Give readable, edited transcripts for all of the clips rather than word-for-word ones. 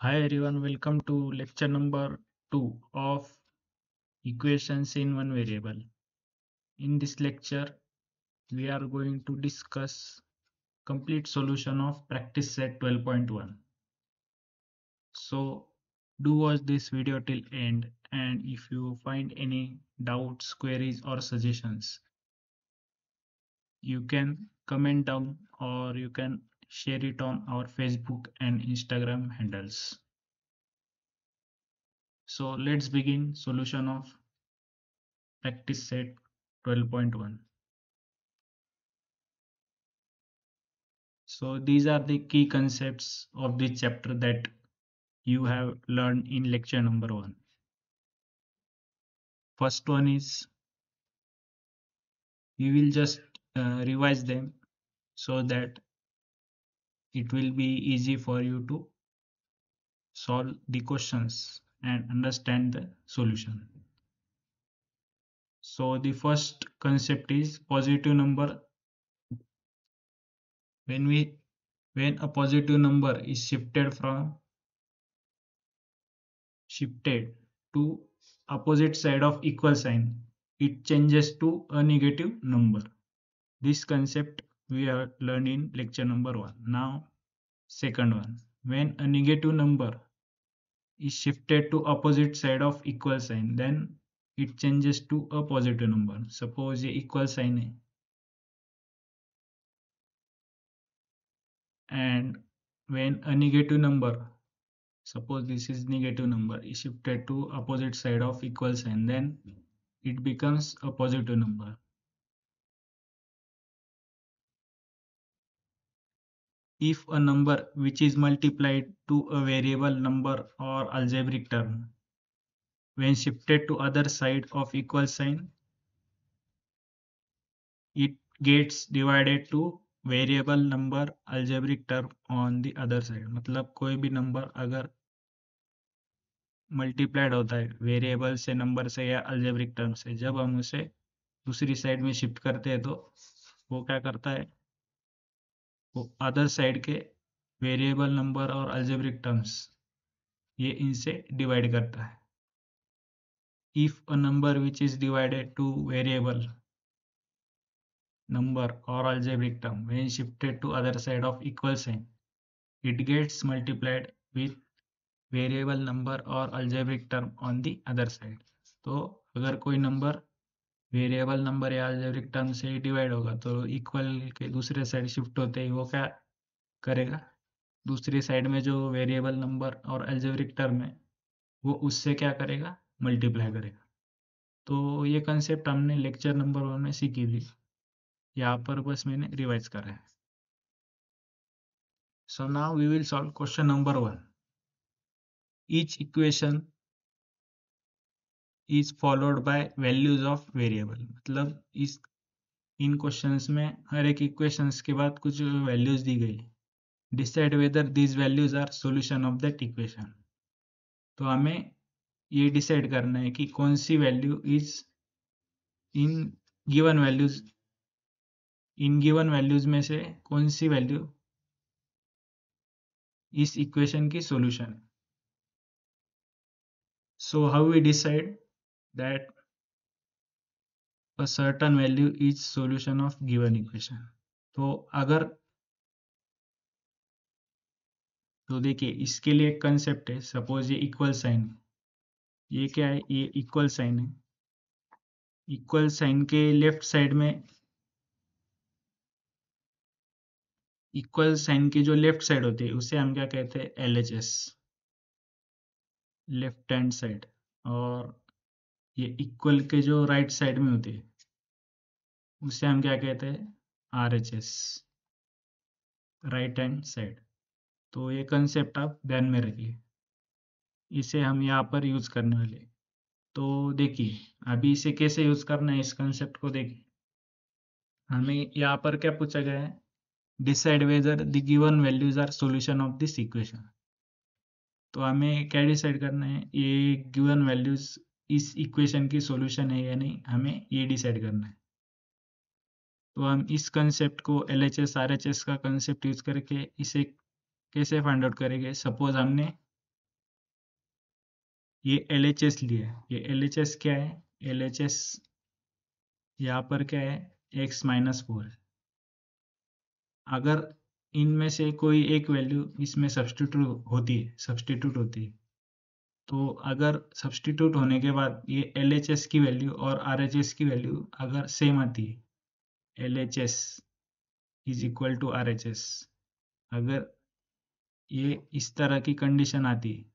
Hi everyone, welcome to lecture number 2 of equations in one variable. In this lecture, we are going to discuss complete solution of practice set 12.1. So do watch this video till end, and if you find any doubts, queries or suggestions, you can comment down or you can share it on our Facebook and Instagram handles. So let's begin solution of practice set 12.1. So these are the key concepts of this chapter that you have learned in lecture number 1. First one is we will just revise them so that it will be easy for you to solve the questions and understand the solution. So the first concept is positive number. When a positive number is shifted to opposite side of equal sign, it changes to a negative number. This concept we have learned in lecture number 1. Now second one, when a negative number is shifted to opposite side of equal sign, then it changes to a positive number. Suppose ये equal sign है and when a negative number, suppose this is negative number, is shifted to opposite side of equal sign, then it becomes a positive number. If a number which is multiplied to a variable number or algebraic term, when shifted to other side of equal sign, it gets divided to variable number algebraic term on the other side. मतलब कोई भी number अगर multiplied होता है variable से, number से या algebraic term से, जब हम उसे दूसरी साइड में शिफ्ट करते हैं तो वो क्या करता है, वो अदर साइड के वेरिएबल नंबर और अल्जेब्रिक टर्म्स ये इनसे डिवाइड करता है. If a number which is divided two variable number or algebraic term when shifted to other side of equal sign, it gets multiplied with variable number or algebraic term on the other side. तो अगर कोई number variable number या algebraic term से divide होगा तो equal के दूसरे side shift होते ही वो क्या करेगा, दूसरी साइड में जो वेरिएबल नंबर और algebraic टर्म है वो उससे क्या करेगा, मल्टीप्लाई करेगा. तो ये कंसेप्ट हमने लेक्चर नंबर 1 में सीखी थी, यहाँ पर बस मैंने रिवाइज करा है. So now we will solve question number 1. Each equation is followed by values of variable. मतलब इस इन क्वेश्चंस में हर एक इक्वेशंस के बाद कुछ वैल्यूज दी गई. Decide whether these values are solution of that equation. तो हमें ये डिसाइड करना है कि कौन सी value is in given values में से कौन सी वैल्यू इस इक्वेशन की सॉल्यूशन है. So how we decide that a certain value is solution of given equation. तो देखिए इसके लिए एक कंसेप्ट है. सपोज ये इक्वल साइन है, ये क्या है, ये इक्वल साइन है. इक्वल साइन के लेफ्ट साइड में, इक्वल साइन की जो लेफ्ट साइड होती है उसे हम क्या कहते हैं, LHS, लेफ्ट हैंड साइड. और ये इक्वल के जो राइट साइड में होती है उसे हम क्या कहते हैं, RHS, राइट हैंड साइड. तो ये कंसेप्ट आप ध्यान में रखिए, इसे हम यहाँ पर यूज करने वाले. तो देखिए अभी इसे कैसे यूज करना है, इस कंसेप्ट को देखिए. हमें यहाँ पर क्या पूछा गया है, decide whether the given values are solution of this equation. तो हमें क्या डिसाइड करना है, ये गिवन वैल्यूज इस इक्वेशन की सॉल्यूशन है या नहीं, हमें ये डिसाइड करना है. तो हम इस कंसेप्ट को LHS RHS का कंसेप्ट यूज करके इसे कैसे फाइंड आउट करेंगे. सपोज हमने ये LHS लिया है, ये LHS क्या है, LHS यहाँ पर क्या है, x-4 है। अगर इनमें से कोई एक वैल्यू इसमें सब्स्टिट्यूट होती है, तो अगर सब्स्टिट्यूट होने के बाद ये LHS की वैल्यू और RHS की वैल्यू अगर सेम आती है, LHS is equal to RHS, अगर ये इस तरह की कंडीशन आती है,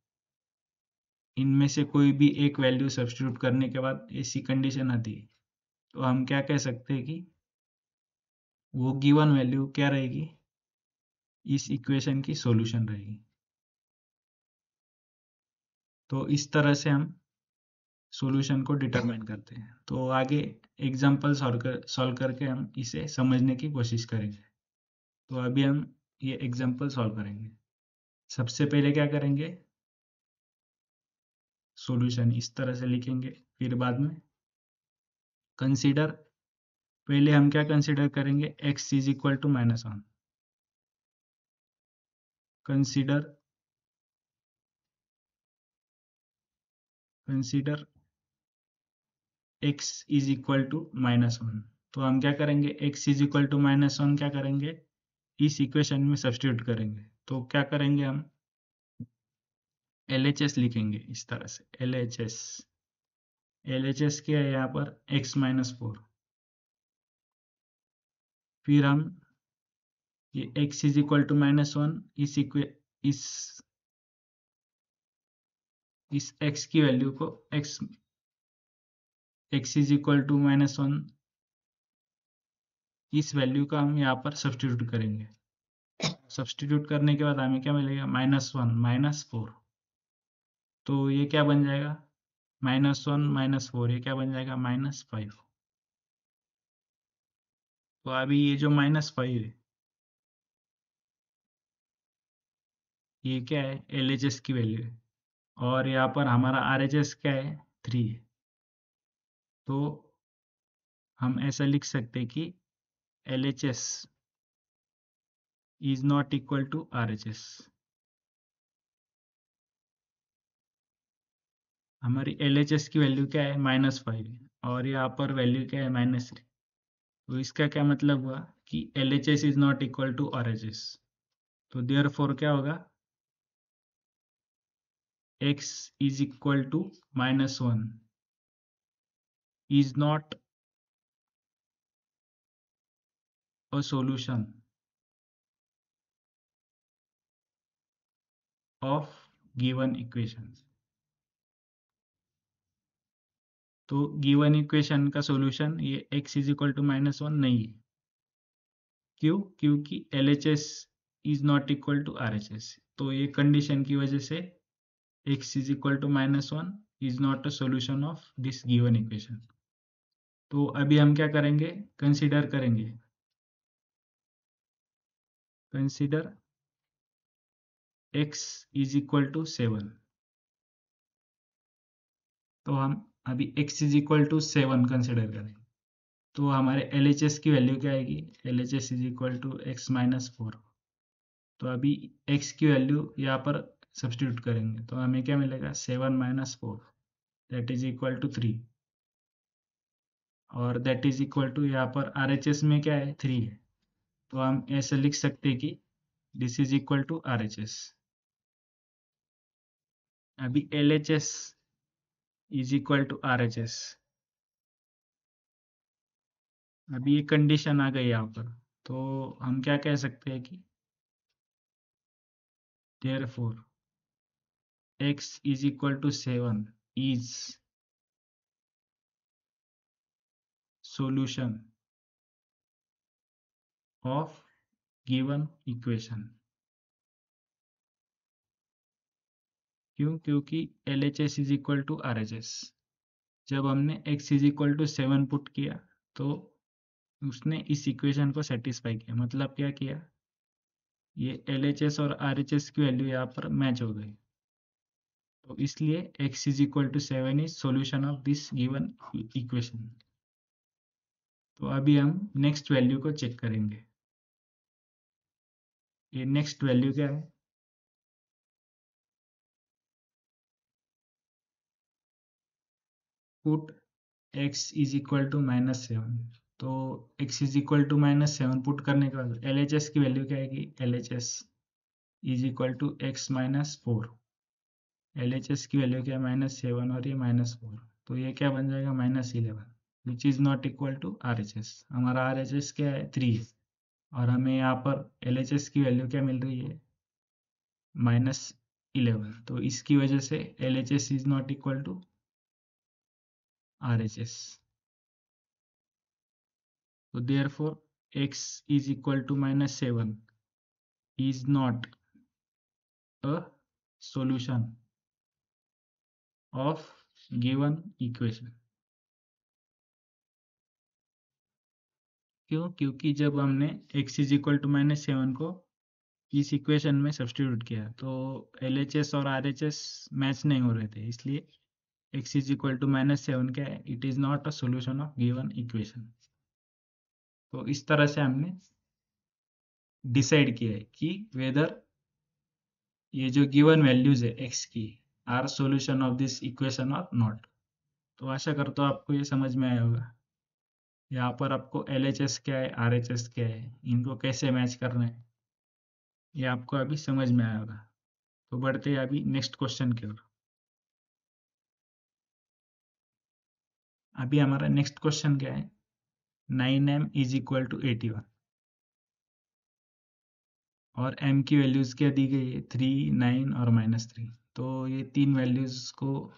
इनमें से कोई भी एक वैल्यू सब्स्टिट्यूट करने के बाद ऐसी कंडीशन आती है, तो हम क्या कह सकते हैं कि वो गिवन वैल्यू क्या रहेगी, इस इक्वेशन की सॉल्यूशन रहेगी। तो इस तरह से हम सॉल्यूशन को डिटरमाइन करते हैं। तो आगे एग्जांपल सॉल्व करके हम इसे समझने की कोशिश करेंगे। तो अभी हम ये एग्जांपल सॉल्व करेंगे। सबसे पहले क्या करेंगे, सॉल्यूशन इस तरह से लिखेंगे, फिर बाद में कंसीडर, पहले हम क्या कंसीडर करेंगे, x is equal to -1, consider x is equal to -1। तो हम क्या करेंगे, x इज इक्वल टू -1 क्या करेंगे, इस इक्वेशन में सब्स्टिट्यूट करेंगे। तो क्या करेंगे, हम LHS लिखेंगे इस तरह से, LHS क्या है यहाँ पर, x-4। फिर हम ये x इज इक्वल टू -1, इस इस x की वैल्यू को x इज इक्वल टू -1, इस वैल्यू का हम यहाँ पर सब्स्टिट्यूट करेंगे। सब्स्टिट्यूट करने के बाद हमें क्या मिलेगा, -1 -4। तो ये क्या बन जाएगा, -1 -4, ये क्या बन जाएगा, -5। तो अभी ये जो -5 है, ये क्या है, LHS की वैल्यू है, और यहाँ पर हमारा RHS क्या है, 3 है। तो हम ऐसा लिख सकते हैं कि LHS is not equal to RHS। हमारी LHS की वैल्यू क्या है, -5 है, और यहाँ पर वैल्यू क्या है, -3। तो इसका क्या मतलब हुआ कि LHS is not equal to RHS। तो देयरफॉर क्या होगा, x is equal to -1 is not a solution of given equations। तो गिवन इक्वेशन का सॉल्यूशन ये x इज इक्वल टू -1 नहीं है। क्यों, क्योंकि LHS is not equal to RHS। तो ये कंडीशन की वजह से x is equal to -1 is not a solution of this given equation. तो अभी हम क्या करेंगे, कंसीडर करेंगे, consider x is equal to 7। तो हम अभी x is equal to 7 consider करेंगे। तो हमारे LHS की वैल्यू क्या आएगी, LHS is equal to x-4। तो अभी x की वैल्यू यहाँ पर सब्स्टिट्यूट करेंगे, तो हमें क्या मिलेगा, 7 - 4, दैट इज इक्वल टू 3, और दैट इज इक्वल टू, यहाँ पर RHS में क्या है, 3 है। तो हम ऐसे लिख सकते हैं कि this is equal to RHS। अभी LHS is equal to RHS, अभी ये कंडीशन आ गई यहाँ पर। तो हम क्या कह सकते हैं कि therefore x is equal to 7 is solution of given equation। क्यों, क्योंकि LHS is equal to RHS। जब हमने x is equal to 7 put किया, तो उसने इस इक्वेशन को सेटिस्फाई किया। मतलब क्या किया, ये LHS और RHS की वैल्यू यहाँ पर मैच हो गई। तो इसलिए x is equal to 7 is solution of this given equation। तो अभी हम नेक्स्ट वैल्यू को चेक करेंगे। ये नेक्स्ट वैल्यू क्या है, put x is equal to -7। तो x is equal to -7 put करने के बाद LHS की वैल्यू क्या आएगी, LHS is equal to x -4। LHS की वैल्यू क्या है, -7 और ये -4, तो ये क्या बन जाएगा, -11, which is not equal to RHS। हमारा RHS क्या है, 3 है, और हमें यहाँ पर LHS की वैल्यू क्या मिल रही है, -11, तो इसकी वजह से LHS is not equal to RHS। So therefore x is equal to -7 is not a solution of given equation। क्यों, क्योंकि जब हमने x is equal to -7 को इस इक्वेशन में सब्स्टिट्यूट किया तो LHS और RHS मैच नहीं हो रहे थे, इसलिए x is equal to -7 क्या है, it is not a solution of given equation. तो इस तरह से हमने डिसाइड किया है कि वेदर ये जो गिवन वैल्यूज है x की are solution of this equation और नॉट। तो आशा करता हूँ आपको ये समझ में आया होगा। यहाँ पर आपको LHS क्या है, RHS क्या है, इनको कैसे मैच करना है, ये आपको अभी समझ में आया होगा। तो बढ़ते हैं अभी नेक्स्ट क्वेश्चन की ओर। अभी हमारा नेक्स्ट क्वेश्चन क्या है, 9m इज इक्वल टू 81 और m की वैल्यूज क्या दी गई है, 3, 9 और -3। तो ये तीन वैल्यूज को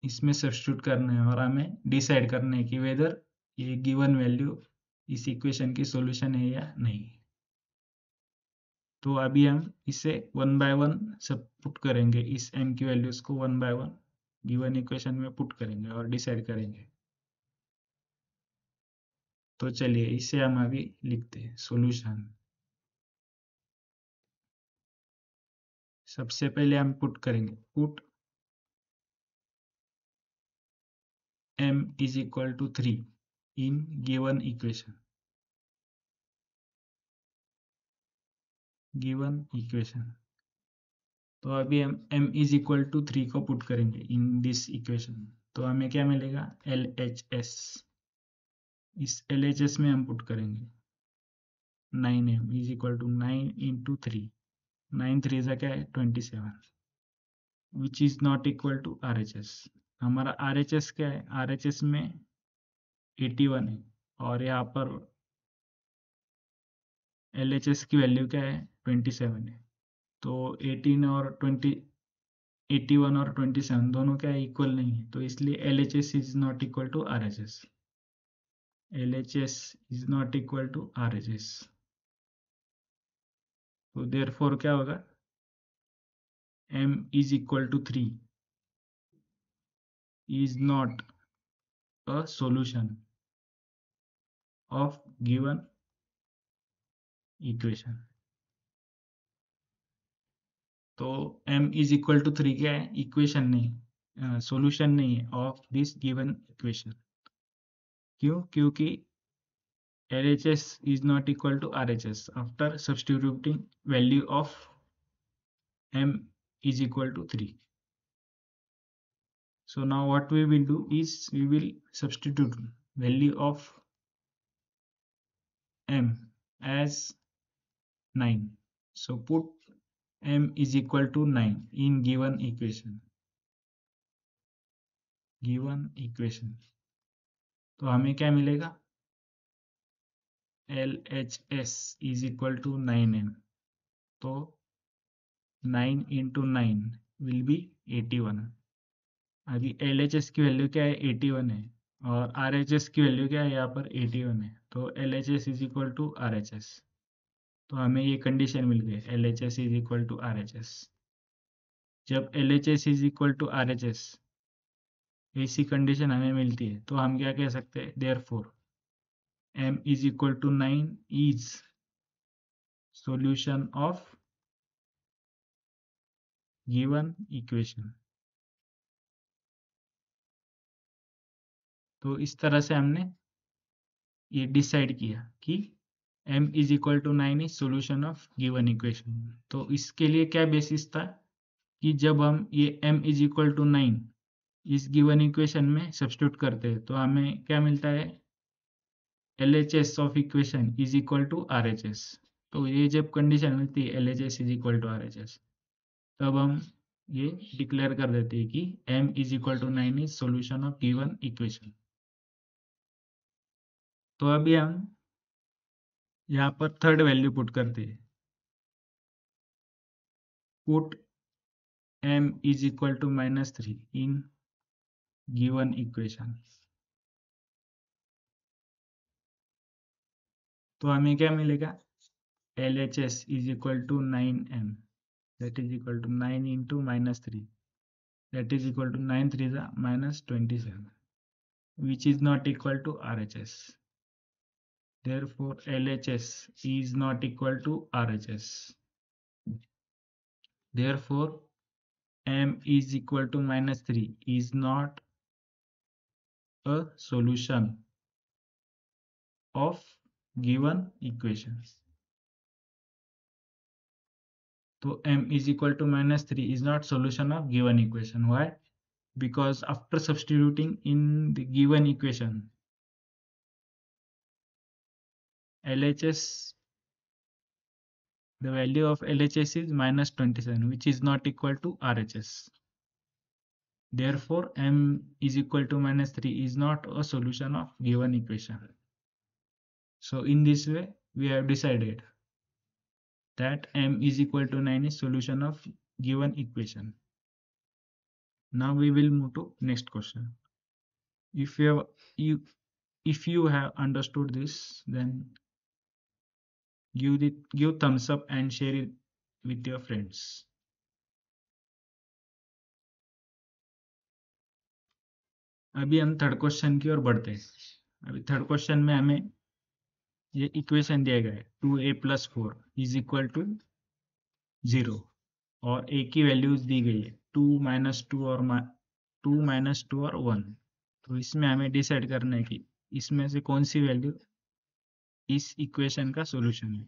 इसमें सब्स्टिट्यूट करना है और हमें डिसाइड करना है कि वेदर ये गिवन वैल्यू इस इक्वेशन की सॉल्यूशन है या नहीं। तो अभी हम इसे वन बाय वन सब पुट करेंगे, इस m की वैल्यूज को one by one given equation में पुट करेंगे और डिसाइड करेंगे। तो चलिए इसे हम अभी लिखते हैं सॉल्यूशन। सबसे पहले हम पुट करेंगे, put m is equal to 3 in given equation, given equation. तो अभी हम m इज इक्वल टू 3 को पुट करेंगे इन दिस इक्वेशन, तो हमें क्या मिलेगा, LHS। इस LHS में हम पुट करेंगे 9m is equal to 9 into 3, 9 3 जा क्या है 27, which is not equal to RHS। हमारा RHS क्या है, RHS में 81 है और यहाँ पर LHS की वैल्यू क्या है, 27 है। तो 18 और 20, 81 और 27 दोनों क्या है, इक्वल नहीं है, तो इसलिए LHS is not equal to RHS। LHS is not equal to RHS। तो देयरफॉर क्या होगा, m is equal to 3 is not a solution of given equation। तो m is equal to 3 क्या है, इक्वेशन नहीं, सॉल्यूशन नहीं है ऑफ दिस गिवन इक्वेशन। क्यों, क्योंकि LHS is not equal to RHS after substituting value of m is equal to 3। So now what we will do is we will substitute value of m as 9। So put m is equal to 9 in given equation, given equation. तो हमें क्या मिलेगा, LHS is equal to 9m। तो 9 into 9 will be 81। अभी LHS की value क्या है, 81 है, और RHS की वैल्यू क्या है, यहाँ पर 81 है। तो LHS is equal to RHS। तो हमें ये कंडीशन मिल गई, LHS is equal to RHS। जब LHS is equal to RHS ऐसी कंडीशन हमें मिलती है तो हम क्या कह सकते हैं, therefore m is equal to 9 is solution of given equation। तो इस तरह से हमने ये डिसाइड किया कि m is equal to 9 is solution of given equation। तो इसके लिए क्या बेसिस था कि जब हम ये m is equal to 9 इस गिवन इक्वेशन में सब्स्टिट्यूट करते हैं तो हमें क्या मिलता है, LHS of equation is equal to RHS। तो ये जब कंडीशन मिलती है LHS is equal to RHS, तब हम ये डिक्लेयर कर देते हैं कि M is equal to 9 is solution of given equation. तो अभी हम यहाँ पर थर्ड वैल्यू पुट करते हैं, put M is equal to -3 in given equation। तो हमें क्या मिलेगा, LHS is equal to 9M, that is equal to 9 into -3, that is equal to 9 3 is -27, which is not equal to RHS। Therefore LHS is not equal to RHS। Therefore M is equal to -3 is not a solution of given equation। So M is equal to -3 is not solution of given equation. Why? Because after substituting in the given equation, LHS, the value of LHS is -27, which is not equal to RHS. Therefore, M is equal to -3 is not a solution of given equation. So in this way, we have decided that M is equal to 9 is solution of given equation. Now we will move to next question. If you have understood this, then give thumbs up and share it with your friends. अभी हम third question की ओर बढ़ते हैं। अभी third question में हमें ये equation दिया गया है 2a + 4 इज इक्वल टू 0 और a की वैल्यूज दी गई है 2 - 2 और 1। तो इसमें हमें डिसाइड करना है कि इसमें से कौन सी वैल्यू इस इक्वेशन का सॉल्यूशन है।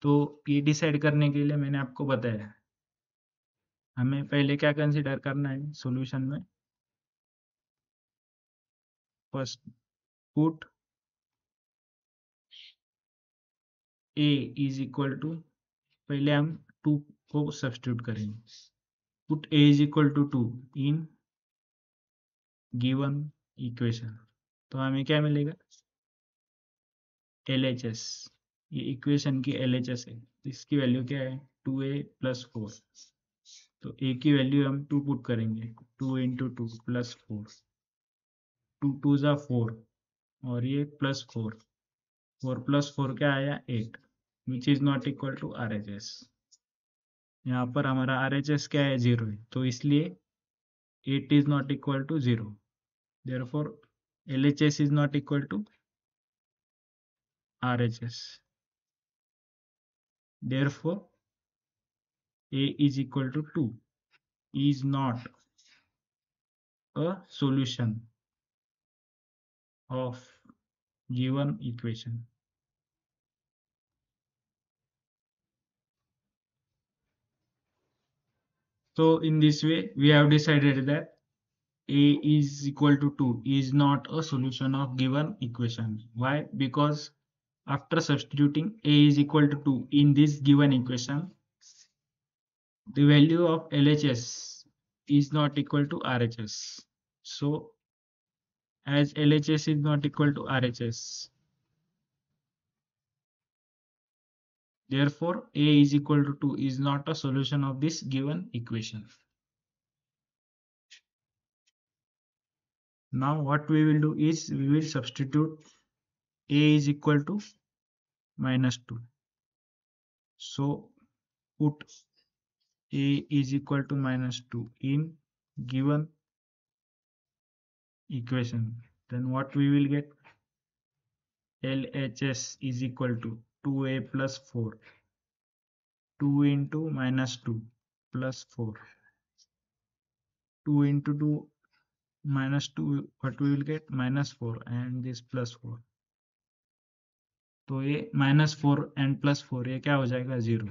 तो ये डिसाइड करने के लिए मैंने आपको बताया हमें पहले क्या कंसीडर करना है सॉल्यूशन में। First put a is equal to, पहले हम 2 को सब्स्टिट्यूट करेंगे, put a is equal to 2 in given equation. तो हमें क्या मिलेगा, LHS, ये इक्वेशन की LHS है, इसकी वैल्यू क्या है 2a + 4। तो a की वैल्यू हम 2 पुट करेंगे, 2 × 2 + 4, 2 2 ज़ा 4 और ये +4, 4 + 4 क्या आया 8, which is not equal to RHS। यहाँ पर हमारा RHS क्या है 0 है, तो इसलिए 8 is not equal to 0। Therefore LHS is not equal to RHS। Therefore A is equal to 2 is not a solution of given equation। So in this way we have decided that A is equal to 2 is not a solution of given equation. Why? Because after substituting A is equal to 2 in this given equation, the value of LHS is not equal to RHS. So as LHS is not equal to RHS, therefore A is equal to 2 is not a solution of this given equation. Now what we will do is we will substitute A is equal to -2. So put A is equal to -2 in given equation. Then what we will get, LHS is equal to 2a + 4, 2 into -2 + 4, 2 into 2 -2, what we will get -4 and this +4। तो ये -4 and +4 ये क्या हो जाएगा 0।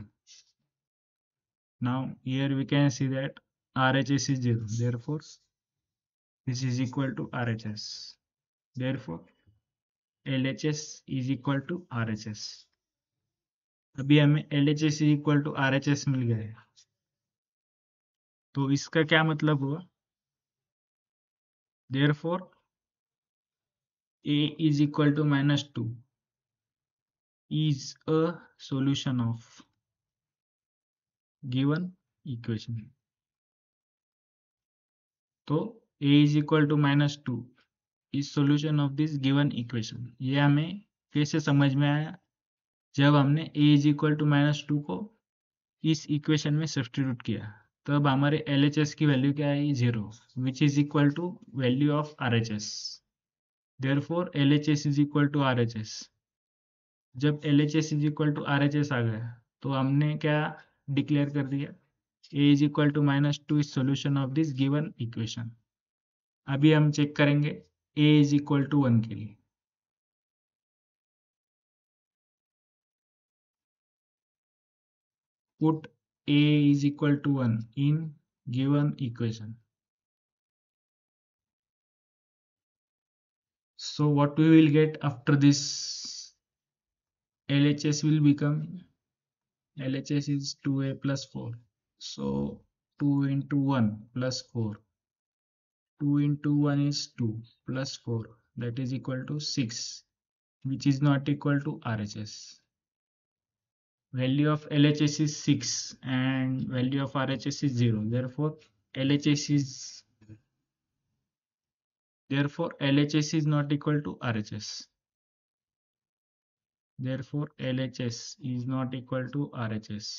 Now here we can see that RHS is 0, therefore this is equal to RHS. Therefore, LHS is equal to RHS. अभी हमें LHS is equal to RHS मिल गया है, तो इसका क्या मतलब हुआ? Therefore, A is equal to -2 is a solution of given equation. तो A is equal to -2 is solution of this given equation. ये हमें कैसे समझ में आया? जब हमने A is equal to -2 को इस इक्वेशन में सब्स्टिट्यूट किया, तब हमारे LHS की वैल्यू क्या आई? 0, which is equal to value of RHS. Therefore LHS is equal to RHS. जब LHS is equal to RHS आ गया, तो हमने क्या डिक्लेयर कर दिया? A is equal to -2 is solution of this given equation. अभी हम चेक करेंगे A इज इक्वल टू 1 के लिए. Put A is equal to 1 in given equation. So what we will get after this? LHS will become, LHS is 2A plus 4. So 2 into 1 plus 4. 2 into 1 is 2 plus 4. That is equal to 6, which is not equal to RHS. Value of LHS is 6 and value of RHS is 0. Therefore, LHS is not equal to RHS. Therefore, LHS is not equal to RHS.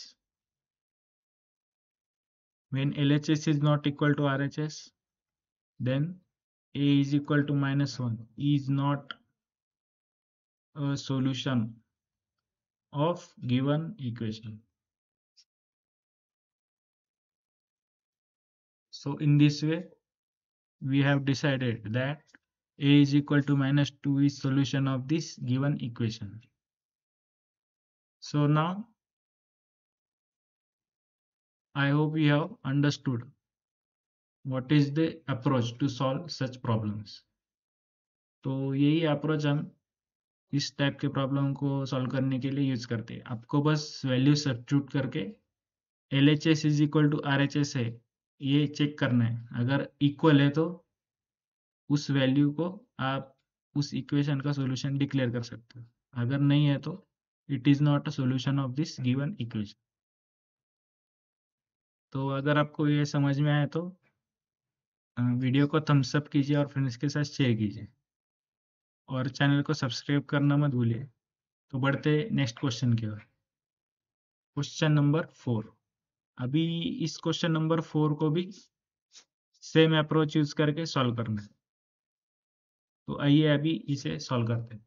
When LHS is not equal to RHS, then A is equal to -1 is not a solution of given equation. So in this way, we have decided that A is equal to -2 is solution of this given equation. So now, I hope you have understood what is the approach to solve such problems. तो यही approach हम इस type के problem को solve करने के लिए use करते हैं. आपको बस वैल्यू सब्स्टिट्यूट करके LHS is equal to RHS है ये चेक करना है. अगर इक्वल है तो उस वैल्यू को आप उस इक्वेशन का सॉल्यूशन डिक्लेयर कर सकते हो. अगर नहीं है तो it is not a solution of this given equation. तो अगर आपको ये समझ में आए तो वीडियो को थम्स अप कीजिए और फ्रेंड्स के साथ शेयर कीजिए और चैनल को सब्सक्राइब करना मत भूलिए. तो बढ़ते नेक्स्ट क्वेश्चन की ओर. Question number 4. अभी इस क्वेश्चन नंबर 4 को भी सेम अप्रोच यूज करके सॉल्व करना है. तो आइए अभी इसे सॉल्व करते हैं.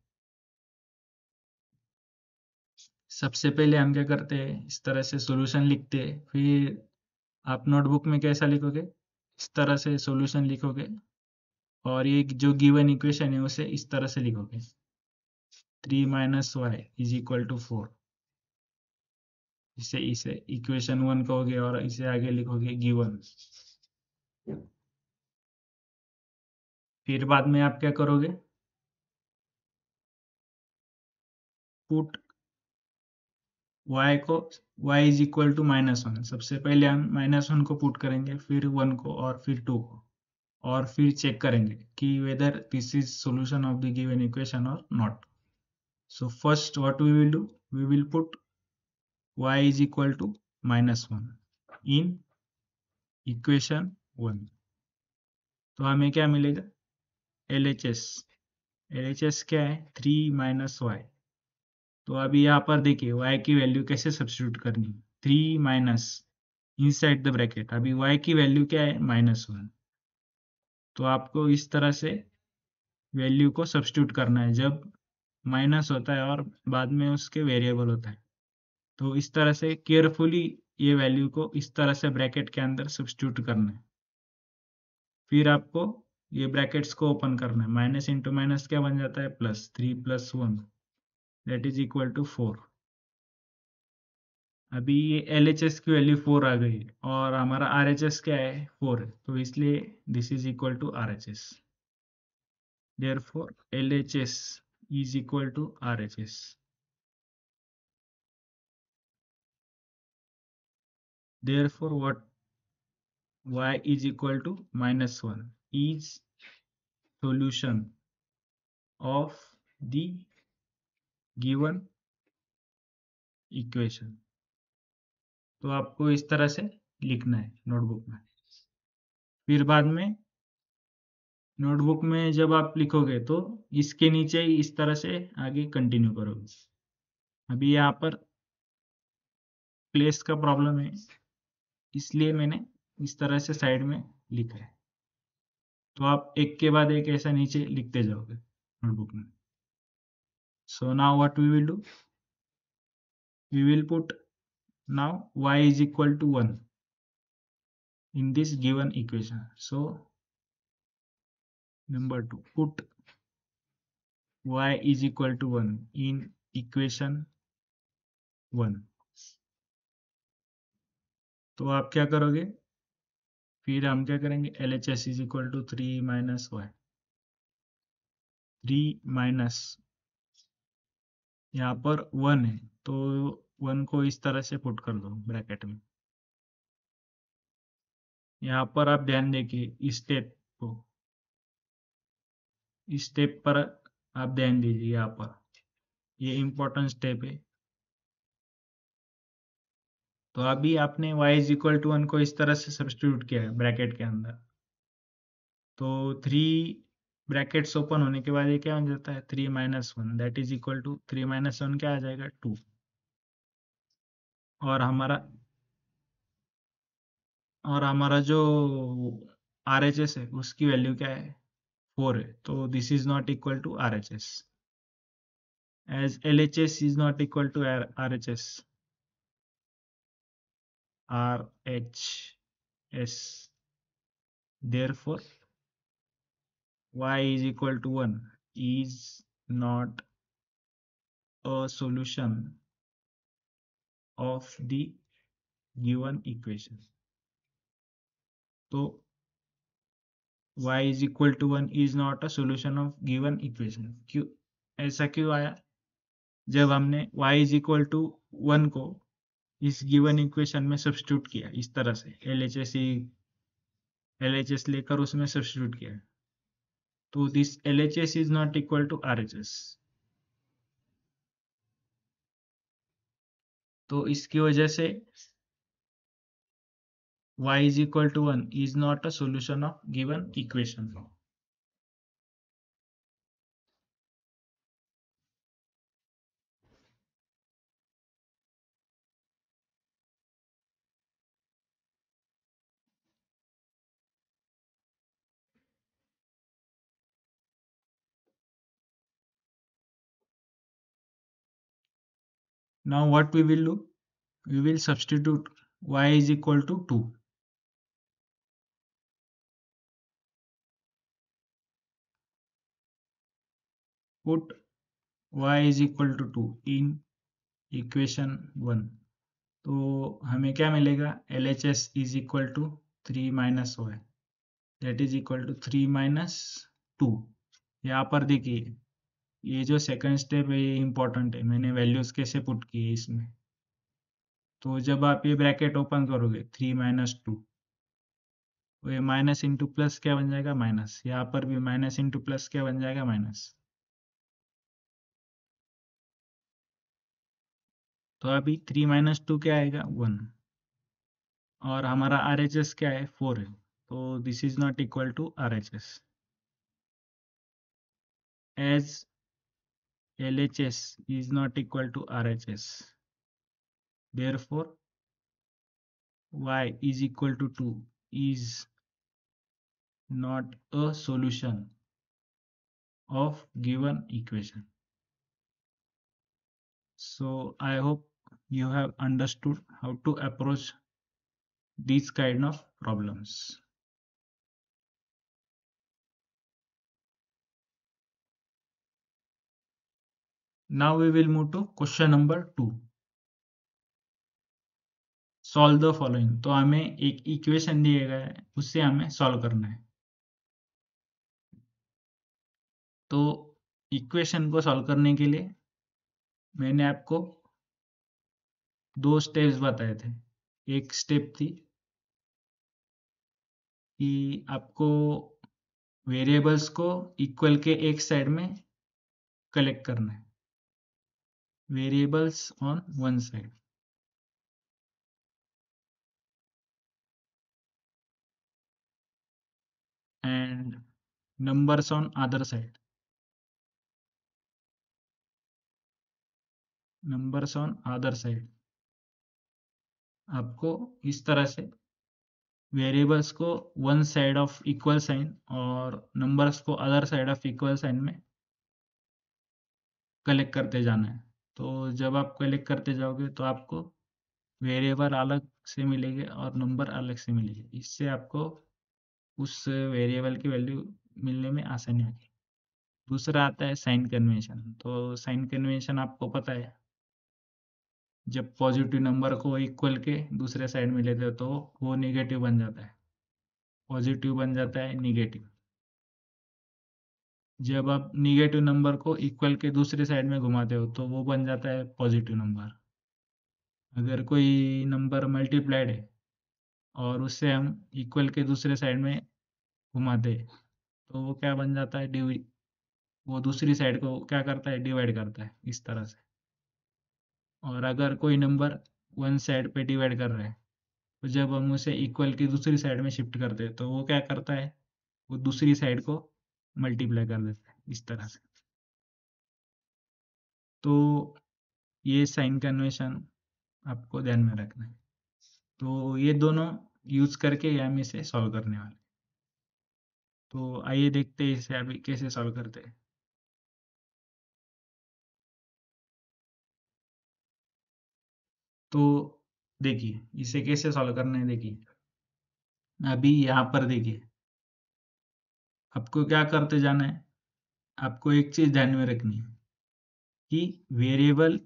सबसे पहले हम क्या करते हैं, इस तरह से सॉल्यूशन लिखते हैं. फिर आप नोटबुक में कैसा लिखोगे, इस तरह से सॉल्यूशन लिखोगे और ये जो गिवन इक्वेशन है उसे इस तरह से लिखोगे. 3 - y इज इक्वल टू 4. इसे इक्वेशन 1 कहोगे और इसे आगे लिखोगे गिवन. फिर बाद में आप क्या करोगे, पुट y को y इज इक्वल टू -1. सबसे पहले हम -1 को पुट करेंगे, फिर 1 को और फिर 2 को, और फिर चेक करेंगे कि whether this is solution of the given equation और not. So first what we will do, we will put y is equal to -1 in equation 1. तो हमें क्या मिलेगा, LHS. LHS क्या है, 3 - y. तो अभी यहाँ पर देखिए y की वैल्यू कैसे सब्स्टिट्यूट करनी है. 3 माइनस इनसाइड द ब्रैकेट. अभी y की वैल्यू क्या है, -1. तो आपको इस तरह से वैल्यू को सब्स्टिट्यूट करना है जब माइनस होता है और बाद में उसके वेरिएबल होता है. तो इस तरह से केयरफुली ये वैल्यू को इस तरह से ब्रैकेट के अंदर सब्स्टिट्यूट करना है. फिर आपको ये ब्रैकेट्स को ओपन करना है. माइनस इंटू माइनस क्या बन जाता है, plus. 3 + 1 that is equal to 4. अभी ये LHS की वैल्यू 4 आ गई है और हमारा RHS क्या है 4 है, तो इसलिए this is equal to RHS, therefore LHS is equal to RHS. Therefore what y is equal to -1 is solution of the given equation. तो आपको इस तरह से लिखना है नोटबुक में। फिर बाद में नोटबुक में जब आप लिखोगे तो इसके नीचे ही इस तरह से आगे कंटिन्यू करोगे। अभी यहाँ पर प्लेस का प्रॉब्लम है, इसलिए मैंने इस तरह से साइड में लिखा है। तो आप एक के बाद एक ऐसा नीचे लिखते जाओगे नोटबुक में। So now what we will do, we will put now y is equal to 1 in this given equation. So number 2, put y is equal to 1 in equation 1. तो आप क्या करोगे, फिर हम क्या करेंगे, LHS is equal to 3 minus y, 3 minus यहाँ पर 1 है तो 1 को इस तरह से पुट कर दो ब्रैकेट में। यहाँ पर आप ध्यान देखिए इस स्टेप को, इस स्टेप पर आप ध्यान दीजिए, यहाँ पर ये इंपॉर्टेंट स्टेप है। तो अभी आपने y इज इक्वल टू 1 को इस तरह से सब्स्टिट्यूट किया है ब्रैकेट के अंदर, तो 3 ब्रैकेट्स ओपन होने के बाद ये क्या बन जाता है 3 minus 1, that is equal to 3 minus 1 क्या आ जाएगा 2, और हमारा जो RHS है उसकी वैल्यू क्या है 4 है, तो this is not equal to RHS, as LHS is not equal to RHS, therefore y is equal to 1 is not a solution of the given equation. तो y is equal to 1 is not a solution of given equation. क्यों ऐसा क्यों आया, जब हमने y is equal to 1 को इस given equation में सब्स्टिट्यूट किया इस तरह से, LHS लेकर उसमें सब्स्टिट्यूट किया, तो this LHS is not equal to RHS। तो इसकी वजह से y is equal to 1 is not a solution of given equation. Now what we will do, we will substitute y is equal to 2. Put y is equal to 2 in equation 1. तो हमें क्या मिलेगा, LHS is equal to 3 minus y, that is equal to 3 minus 2. यहाँ पर देखिए ये जो second step है ये इंपॉर्टेंट है, मैंने वैल्यूज कैसे पुट की है इसमें। तो जब आप ये ब्रैकेट ओपन करोगे 3 माइनस 2, तो ये माइनस इंटू प्लस क्या बन जाएगा माइनस, यहाँ पर भी माइनस इंटू प्लस क्या बन जाएगा माइनस। तो अभी 3 माइनस 2 क्या आएगा 1, और हमारा RHS क्या है 4 है, तो this is not equal to RHS, as LHS is not equal to RHS, therefore y is equal to 2 is not a solution of given equation. So I hope you have understood how to approach these kind of problems. Now we will move to question number 2. Solve the following, तो हमें एक equation दिया गया है, उससे हमें solve करना है। तो इक्वेशन को सॉल्व करने के लिए मैंने आपको दो स्टेप्स बताए थे। एक स्टेप थी कि आपको वेरिएबल्स को इक्वल के एक साइड में कलेक्ट करना है, variables on one side and numbers on other side, numbers on other side. आपको इस तरह से वेरिएबल्स को one side of equal sign और नंबर्स को other side of equal sign में कलेक्ट करते जाना है। तो जब आप कलेक्ट करते जाओगे तो आपको वेरिएबल अलग से मिलेंगे और नंबर अलग से मिलेंगे। इससे आपको उस वेरिएबल की वैल्यू मिलने में आसानी होगी। दूसरा आता है साइन कन्वेंशन। तो साइन कन्वेंशन आपको पता है, जब पॉजिटिव नंबर को इक्वल के दूसरे साइड में लेते हो तो वो निगेटिव बन जाता है, पॉजिटिव बन जाता है निगेटिव। जब आप निगेटिव नंबर को इक्वल के दूसरे साइड में घुमाते हो तो वो बन जाता है पॉजिटिव नंबर। अगर कोई नंबर मल्टीप्लाइड है और उससे हम इक्वल के दूसरे साइड में घुमाते हैं तो वो क्या बन जाता है, डिवी वो दूसरी साइड को क्या करता है, डिवाइड करता है इस तरह से। और अगर कोई नंबर वन साइड पे डिवाइड कर रहा है तो जब हम उसे इक्वल की दूसरी साइड में शिफ्ट करते हैं तो वो क्या करता है, वो दूसरी साइड को मल्टीप्लाई कर देता है इस तरह से। तो ये साइन कन्वेंशन आपको ध्यान में रखना है। तो ये दोनों यूज करके हम इसे सॉल्व करने वाले। तो आइए देखते हैं इसे अभी कैसे सॉल्व करते हैं। तो देखिए इसे कैसे सॉल्व करना है। देखिए अभी यहाँ पर देखिए आपको क्या करते जाना है, आपको एक चीज ध्यान में रखनी है कि वेरिएबल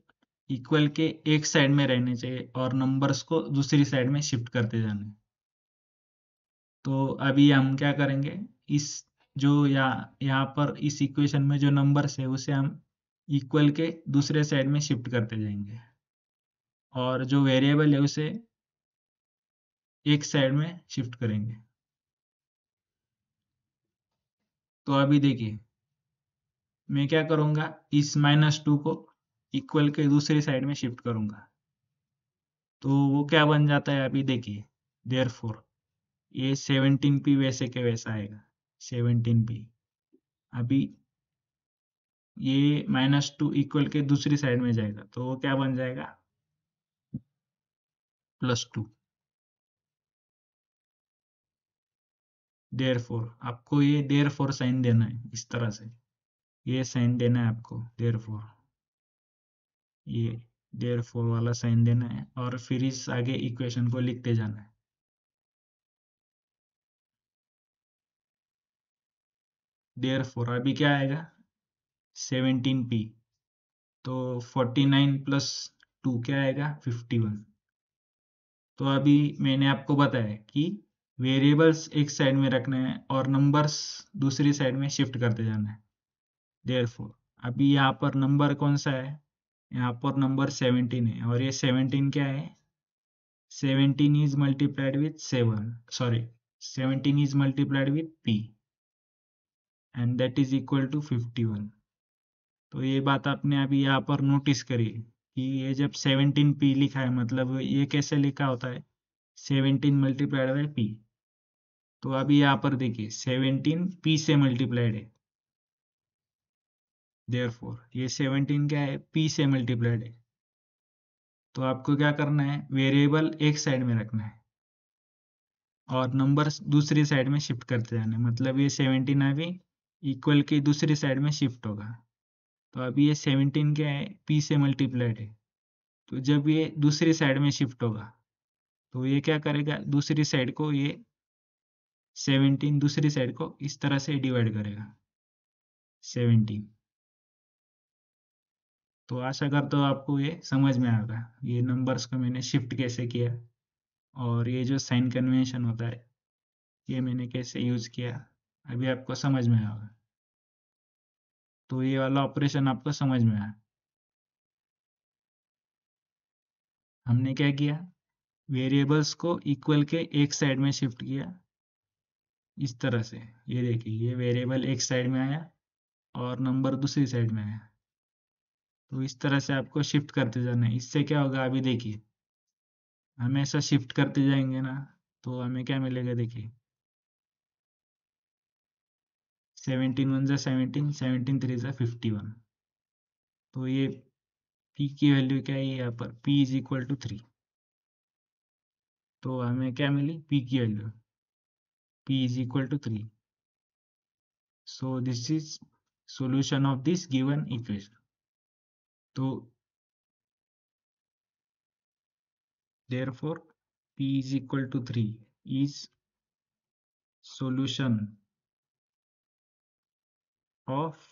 इक्वल के एक साइड में रहने चाहिए और नंबर्स को दूसरी साइड में शिफ्ट करते जाना है। तो अभी हम क्या करेंगे, इस जो यहाँ पर इस इक्वेशन में जो नंबर्स है उसे हम इक्वल के दूसरे साइड में शिफ्ट करते जाएंगे और जो वेरिएबल है उसे एक साइड में शिफ्ट करेंगे। तो अभी देखिए मैं क्या करूंगा, इस -2 को इक्वल के दूसरी साइड में शिफ्ट करूंगा तो वो क्या बन जाता है, अभी देखिए देयरफॉर ये 17p वैसे के वैसा आएगा 17p। अभी ये -2 इक्वल के दूसरी साइड में जाएगा तो वो क्या बन जाएगा, +2। देयरफॉर आपको ये देयरफॉर साइन देना है इस तरह से, ये साइन देना है आपको देयरफॉर, ये देयरफॉर वाला साइन देना है और फिर इस आगे इक्वेशन को लिखते जाना है। देयरफॉर अभी क्या आएगा 17p, तो 49 प्लस 2 क्या आएगा 51। तो अभी मैंने आपको बताया कि वेरिएबल्स एक साइड में रखना है और नंबर्स दूसरी साइड में शिफ्ट करते जाना है। देयरफॉर अभी यहाँ पर नंबर कौन सा है, यहाँ पर नंबर 17 है और ये 17 क्या है, 17 is multiplied with 7, sorry 17 is multiplied with p and that is equal to 51। तो ये बात आपने अभी यहाँ पर नोटिस करी कि ये जब 17p लिखा है मतलब ये कैसे लिखा होता है, 17 मल्टीप्लाइड बाई p। तो अभी यहाँ पर देखिए 17 p से मल्टीप्लाइड है, देयरफॉर ये 17 क्या है, p से मल्टीप्लाइड है। तो आपको क्या करना है, वेरिएबल एक साइड में रखना है और नंबर्स दूसरी साइड में शिफ्ट करते जाना है। मतलब ये 17 अभी इक्वल की दूसरी साइड में शिफ्ट होगा। तो अभी ये 17 क्या है, p से मल्टीप्लाइड है। तो जब ये दूसरी साइड में शिफ्ट होगा तो ये क्या करेगा, दूसरी साइड को ये 17 दूसरी साइड को इस तरह से डिवाइड करेगा 17। तो आशा करता हूँ आपको ये समझ में आएगा, ये नंबर्स को मैंने शिफ्ट कैसे किया। और ये जो साइन कन्वेंशन होता है ये मैंने कैसे यूज किया अभी आपको समझ में आएगा। तो ये वाला ऑपरेशन आपको समझ में आया। हमने क्या किया, वेरिएबल्स को इक्वल के एक साइड में शिफ्ट किया इस तरह से। ये देखिए, ये वेरिएबल एक साइड में आया और नंबर दूसरी साइड में आया। तो इस तरह से आपको शिफ्ट करते जाना है। इससे क्या होगा अभी देखिए, हमेशा शिफ्ट करते जाएंगे ना तो हमें क्या मिलेगा देखिए, 17 1 17, 17 3 51। तो ये p की वैल्यू क्या है यहाँ पर, p इज इक्वल टू 3। तो हमें क्या मिली, p की value, p is equal to 3। So this is solution of this given equation. तो therefore p is equal to 3 is solution of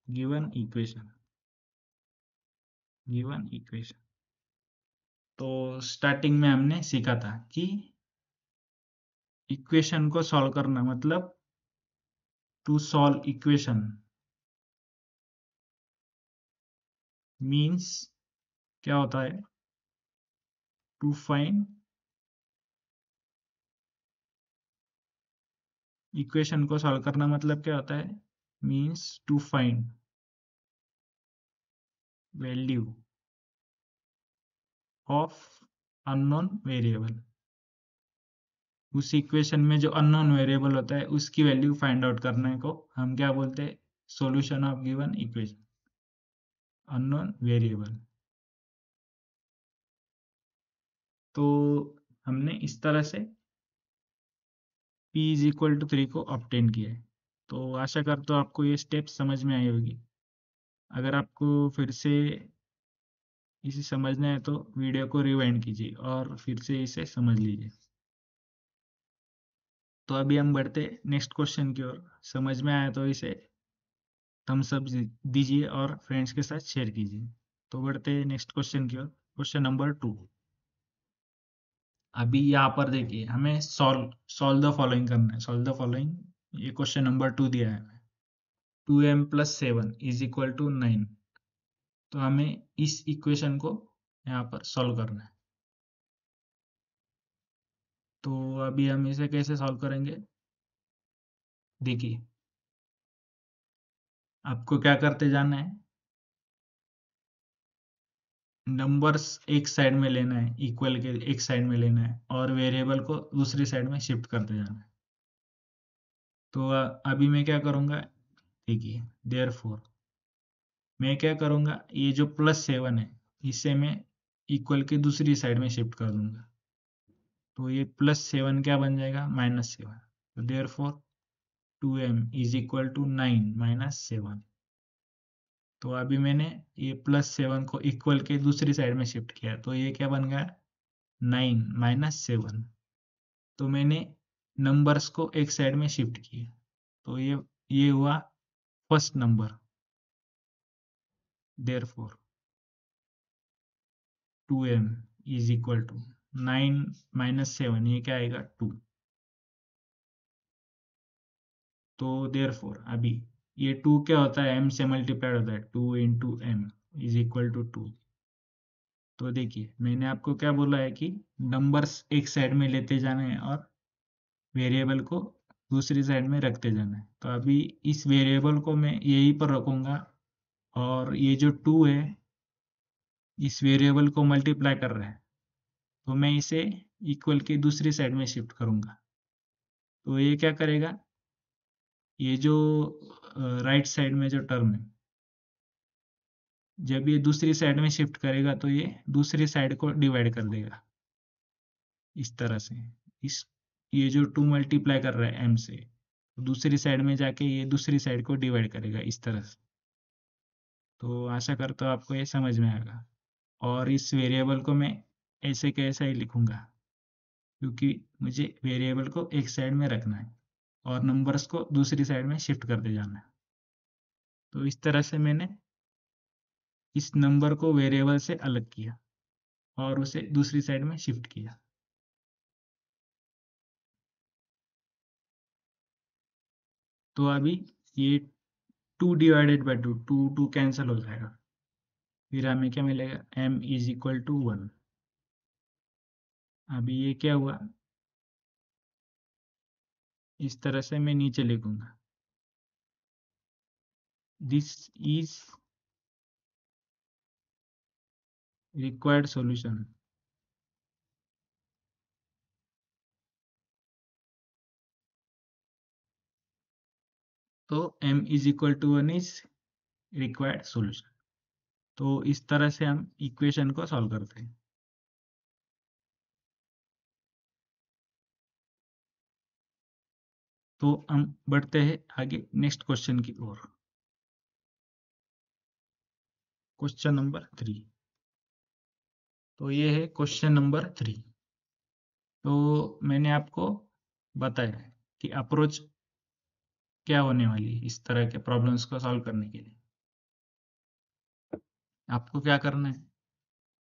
given equation. तो स्टार्टिंग में हमने सीखा था कि इक्वेशन को सॉल्व करना मतलब टू सॉल्व इक्वेशन मीन्स क्या होता है, टू फाइंड इक्वेशन को सॉल्व करना मतलब क्या होता है, means to find value of unknown variable. उस इक्वेशन में जो अननोन वेरिएबल होता है उसकी वैल्यू फाइंड आउट करने को हम क्या बोलते हैं, solution of given equation, unknown variable. तो हमने इस तरह से p इज इक्वल टू 3 को ऑब्टेन किया है। तो आशा करता हूँ आपको ये स्टेप समझ में आई होगी। अगर आपको फिर से इसे समझना है तो वीडियो को रिवाइंड कीजिए और फिर से इसे समझ लीजिए। तो अभी हम बढ़ते नेक्स्ट क्वेश्चन की ओर। समझ में आया तो इसे थम्स अप दीजिए और फ्रेंड्स के साथ शेयर कीजिए। तो बढ़ते नेक्स्ट क्वेश्चन की ओर। Question number 2। अभी यहाँ पर देखिए, हमें सॉल्व द फॉलोइंग करना है। सॉल्व द फॉलोइंग, ये क्वेश्चन नंबर 2 दिया है। 2m plus 7 is equal to 9। तो हमें इस इक्वेशन को यहाँ पर सॉल्व करना है। तो अभी हम इसे कैसे सॉल्व करेंगे, देखिए आपको क्या करते जाना है, नंबर्स एक साइड में लेना है, इक्वल के एक साइड में लेना है और वेरिएबल को दूसरी साइड में शिफ्ट करते जाना है। तो अभी मैं क्या करूंगा, देखिए देयरफॉर मैं क्या करूंगा, ये जो +7 है इसे मैं इक्वल के दूसरी साइड में शिफ्ट कर दूंगा। तो ये +7 क्या बन जाएगा, -7। तो therefore 2m is equal to 9 -7। तो अभी मैंने ये +7 को इक्वल के दूसरी साइड में शिफ्ट किया तो ये क्या बन गया, 9 -7। तो मैंने नंबर्स को एक साइड में शिफ्ट किया। तो ये हुआ first number. Therefore 2m is equal to 9 -7, ये क्या आएगा 2। तो देयरफॉर अभी ये 2 क्या होता है, m से मल्टीप्लाइड होता है, 2 into m is equal to 2। तो देखिए मैंने आपको क्या बोला है कि नंबर्स एक साइड में लेते जाना है और वेरिएबल को दूसरी साइड में रखते जाना है। तो अभी इस वेरिएबल को मैं यहीं पर रखूंगा और ये जो 2 है इस वेरिएबल को मल्टीप्लाई कर रहा है तो मैं इसे इक्वल की दूसरी साइड में शिफ्ट करूंगा। तो ये क्या करेगा, ये जो राइट साइड में जो टर्म है जब ये दूसरी साइड में शिफ्ट करेगा तो ये दूसरी साइड को डिवाइड कर देगा इस तरह से। इस ये जो 2 मल्टीप्लाई कर रहा है m से, दूसरी साइड में जाके ये दूसरी साइड को डिवाइड करेगा इस तरह से। तो आशा करता हूँ आपको ये समझ में आएगा। और इस वेरिएबल को मैं ऐसे के ऐसा ही लिखूंगा क्योंकि मुझे वेरिएबल को एक साइड में रखना है और नंबर्स को दूसरी साइड में शिफ्ट करते जाना है। तो इस तरह से मैंने इस नंबर को वेरिएबल से अलग किया और उसे दूसरी साइड में शिफ्ट किया। तो अभी ये 2 डिवाइडेड बाई 2, 2 2 कैंसिल हो जाएगा, फिर हमें क्या मिलेगा, m इज इक्वल टू 1। अभी ये क्या हुआ, इस तरह से मैं नीचे लिखूंगा, दिस इज रिक्वायर्ड सॉल्यूशन। तो m is equal to 1 is required solution. तो इस तरह से हम इक्वेशन को सॉल्व करते हैं। तो हम बढ़ते हैं आगे नेक्स्ट क्वेश्चन की ओर। Question number 3। तो ये है क्वेश्चन नंबर 3। तो मैंने आपको बताया है कि अप्रोच क्या होने वाली है इस तरह के प्रॉब्लम्स को सॉल्व करने के लिए। आपको क्या करना है,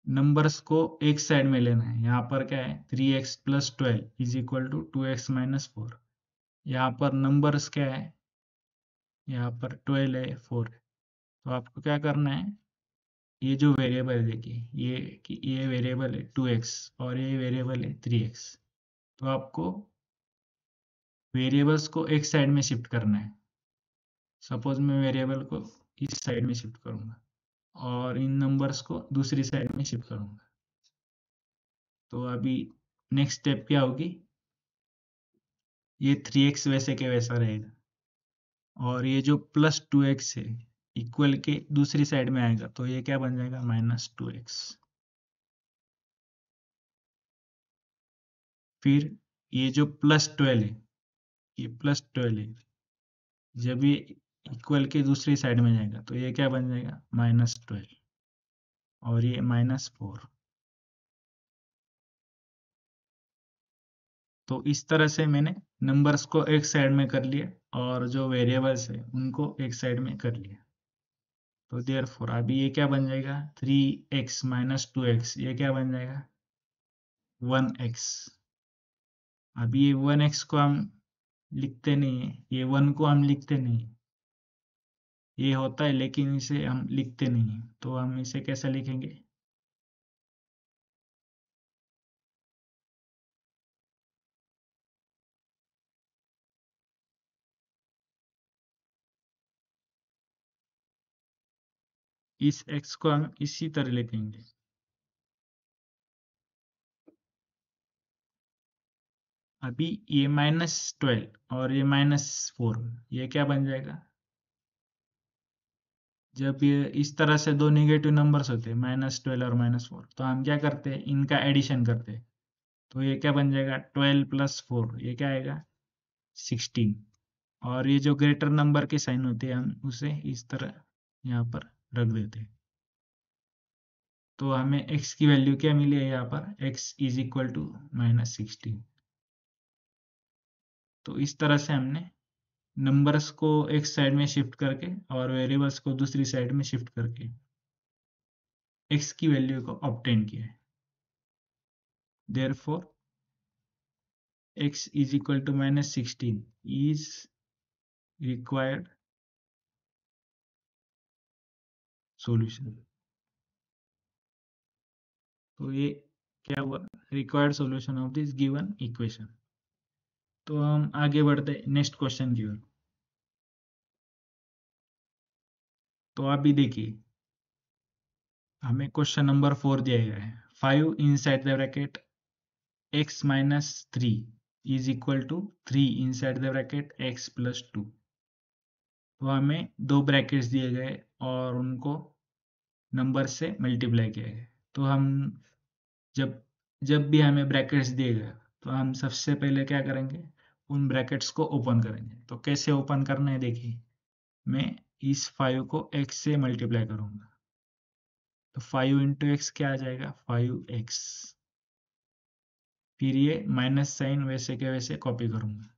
नंबर्स को एक साइड में लेना है। यहाँ पर क्या है, 3x plus 12 is equal to 2x minus 4। यहाँ पर नंबर्स क्या है, यहाँ पर 12 है, 4 है। तो आपको क्या करना है, ये जो वेरिएबल है देखिए, ये वेरिएबल है 2x और ये वेरिएबल है 3x। तो आपको वेरिएबल्स को एक साइड में शिफ्ट करना है। सपोज मैं वेरिएबल को इस साइड में शिफ्ट करूंगा और इन नंबर्स को दूसरी साइड में शिफ्ट करूंगा। तो अभी नेक्स्ट स्टेप क्या होगी, ये 3x वैसे के वैसा रहेगा और ये जो प्लस 2x है इक्वल के दूसरी साइड में आएगा, तो ये क्या बन जाएगा, माइनस 2x। फिर ये जो प्लस 12 है, ये प्लस 12 है, जब ये इक्वल के दूसरी साइड में जाएगा तो ये क्या बन जाएगा, माइनस 12 और ये माइनस 4। तो इस तरह से मैंने नंबर्स को एक साइड में कर लिया और जो वेरिएबल्स है उनको एक साइड में कर लिया। तो देयरफॉर अभी ये क्या बन जाएगा, 3x माइनस 2x, ये क्या बन जाएगा, 1x। अभी ये 1x को हम लिखते नहीं है, ये 1 को हम लिखते नहीं है, ये होता है लेकिन इसे हम लिखते नहीं है। तो हम इसे कैसे लिखेंगे, इस x को हम इसी तरह लिखेंगे। अभी ये -12 और ये -4, ये क्या बन जाएगा, जब ये इस तरह से दो नेगेटिव नंबर्स होते हैं -12 और -4, तो हम क्या करते हैं, इनका एडिशन करते हैं। तो ये क्या बन जाएगा, 12 प्लस 4, ये क्या आएगा, 16। और ये जो ग्रेटर नंबर के साइन होते हैं हम उसे इस तरह यहाँ पर रख देते हैं। तो हमें x की वैल्यू क्या मिली है, यहाँ पर x इज इक्वल टू -16। तो इस तरह से हमने नंबर्स को एक साइड में शिफ्ट करके और वेरिएबल्स को दूसरी साइड में शिफ्ट करके x की वैल्यू को ऑब्टेन किया है। Therefore x is equal to -16 is required solution। तो ये क्या हुआ, required solution of this given equation. तो हम आगे बढ़ते नेक्स्ट क्वेश्चन की ओर। तो अभी देखिए, हमें क्वेश्चन नंबर 4 दिया गया है, 5 inside the bracket x minus 3 is equal to 3 inside the bracket x plus 2। तो हमें दो ब्रैकेट्स दिए गए और उनको नंबर से मल्टीप्लाई किया गया। तो हम जब जब भी हमें ब्रैकेट्स दिए गए तो हम सबसे पहले क्या करेंगे, उन ब्रैकेट्स को ओपन करेंगे। तो कैसे ओपन करना है, देखिए मैं इस 5 को x से मल्टीप्लाई करूंगा। तो 5 इंटू एक्स क्या आ जाएगा, 5x। फिर ये माइनस साइन वैसे के वैसे कॉपी करूंगा।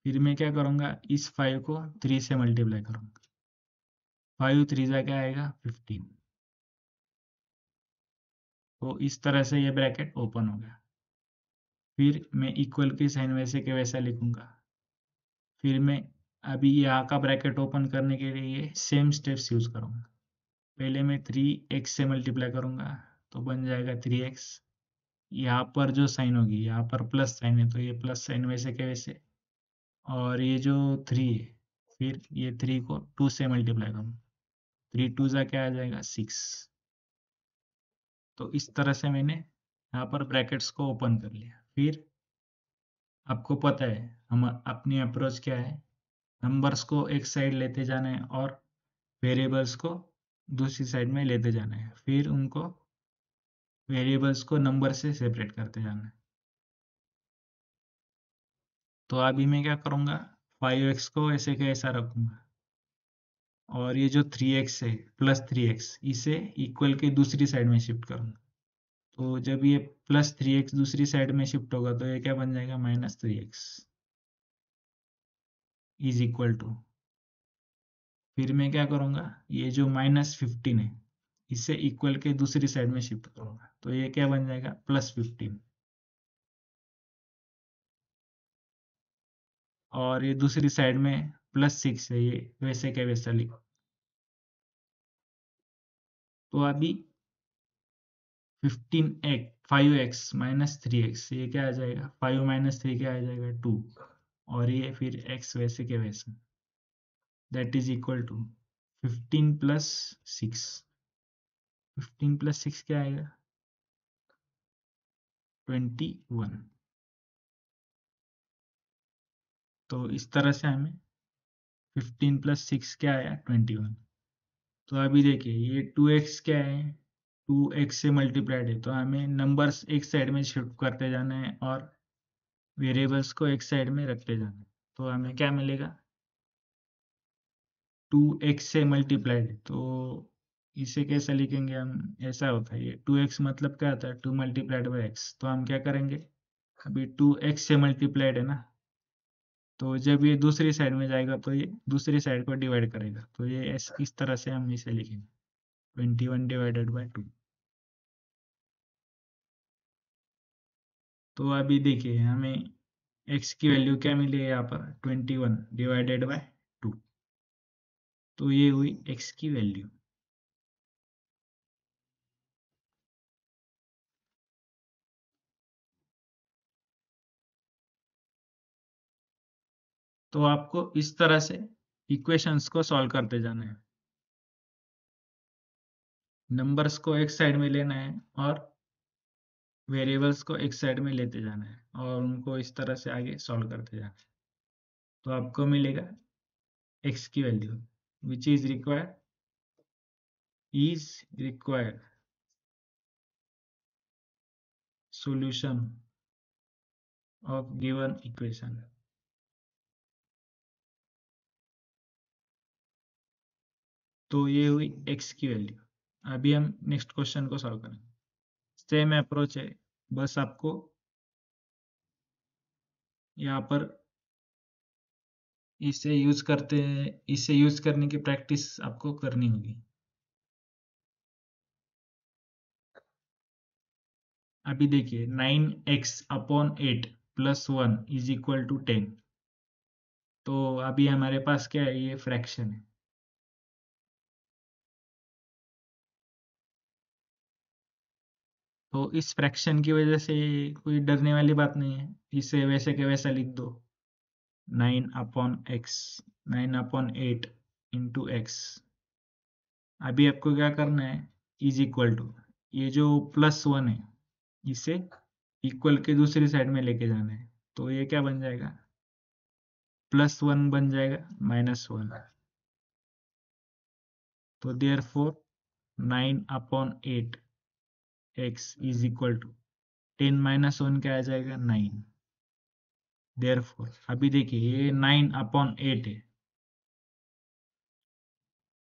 फिर मैं क्या करूंगा, इस 5 को 3 से मल्टीप्लाई करूंगा। 5 3 जा क्या आएगा, 15। तो इस तरह से ये ब्रैकेट ओपन हो गया। फिर मैं इक्वल की साइन वैसे के वैसा लिखूंगा। फिर मैं अभी यहाँ का ब्रैकेट ओपन करने के लिए सेम स्टेप्स यूज करूँगा। पहले मैं 3x से मल्टीप्लाई करूँगा तो बन जाएगा 3x। यहाँ पर जो साइन होगी, यहाँ पर प्लस साइन है तो ये प्लस साइन वैसे के वैसे, और ये जो 3 है, फिर ये 3 को 2 से मल्टीप्लाई करूँ, 3 2 जा क्या आ जाएगा 6। तो इस तरह से मैंने यहाँ पर ब्रैकेट्स को ओपन कर लिया। फिर आपको पता है हम अपनी अप्रोच क्या है, नंबर्स को एक साइड लेते जाना है और वेरिएबल्स को दूसरी साइड में लेते जाना है, फिर उनको वेरिएबल्स को नंबर से सेपरेट करते जाना है। तो अभी मैं क्या करूँगा, 5x को ऐसे का ऐसा रखूँगा, और ये जो 3x है प्लस 3x, इसे इक्वल के दूसरी साइड में शिफ्ट करूँगा। तो जब ये प्लस 3x दूसरी साइड में शिफ्ट होगा तो ये क्या बन जाएगा, -3x इज इक्वल टू, फिर मैं क्या करूँगा, ये जो -15 है इसे इक्वल के दूसरी साइड में शिफ्ट करूँगा तो ये क्या बन जाएगा, +15। और ये दूसरी साइड में +6 है, ये वैसे क्या वैसा लिखो। तो अभी 5x -3x, ये क्या आ जाएगा, 5 - 3 क्या आ जाएगा 2, और ये फिर x वैसे के वैसे, दैट इज इक्वल टू 15 + 6। 15 + 6 क्या आएगा, 21। तो इस तरह से हमें 15 + 6 क्या आया, 21। तो अभी देखिए ये 2x क्या है, 2x से मल्टीप्लाइड है तो हमें नंबर्स एक साइड में शिफ्ट करते जाना है और वेरिएबल्स को एक साइड में रखते जाना है। तो हमें क्या मिलेगा, 2x से मल्टीप्लाइड है तो इसे कैसे लिखेंगे हम, ऐसा होता है, ये 2x मतलब क्या होता है, 2 × x। तो हम क्या करेंगे, अभी 2x से मल्टीप्लाइड है ना, तो जब ये दूसरी साइड में जाएगा तो ये दूसरी साइड को डिवाइड करेगा, तो ये इस तरह से हम इसे लिखेंगे, 21/2। तो अभी देखिए हमें x की वैल्यू क्या मिली है यहाँ पर, 21/2। तो ये हुई x की वैल्यू। तो आपको इस तरह से इक्वेशंस को सॉल्व करते जाना है, नंबर्स को एक साइड में लेना है और वेरिएबल्स को एक साइड में लेते जाना है और उनको इस तरह से आगे सॉल्व करते जाना है। तो आपको मिलेगा x की value which is required solution of given equation। तो ये हुई x की वैल्यू। अभी हम नेक्स्ट क्वेश्चन को सॉल्व करेंगे, सेम अप्रोच है, बस आपको यहाँ पर इसे यूज करने की प्रैक्टिस आपको करनी होगी। अभी देखिए 9x/8 + 1 = 10। तो अभी हमारे पास क्या है, ये फ्रैक्शन है, तो इस फ्रैक्शन की वजह से कोई डरने वाली बात नहीं है, इसे वैसे के वैसा लिख दो, 9/x 9/8 × x। अभी आपको क्या करना है, इज इक्वल टू, ये जो +1 है इसे इक्वल के दूसरी साइड में लेके जाना है, तो ये क्या बन जाएगा, +1 बन जाएगा -1। तो देयर फोर 9/8 x = 10 - 1 क्या आ जाएगा, 9। देयर फोर अभी देखिए ये 9/8 है,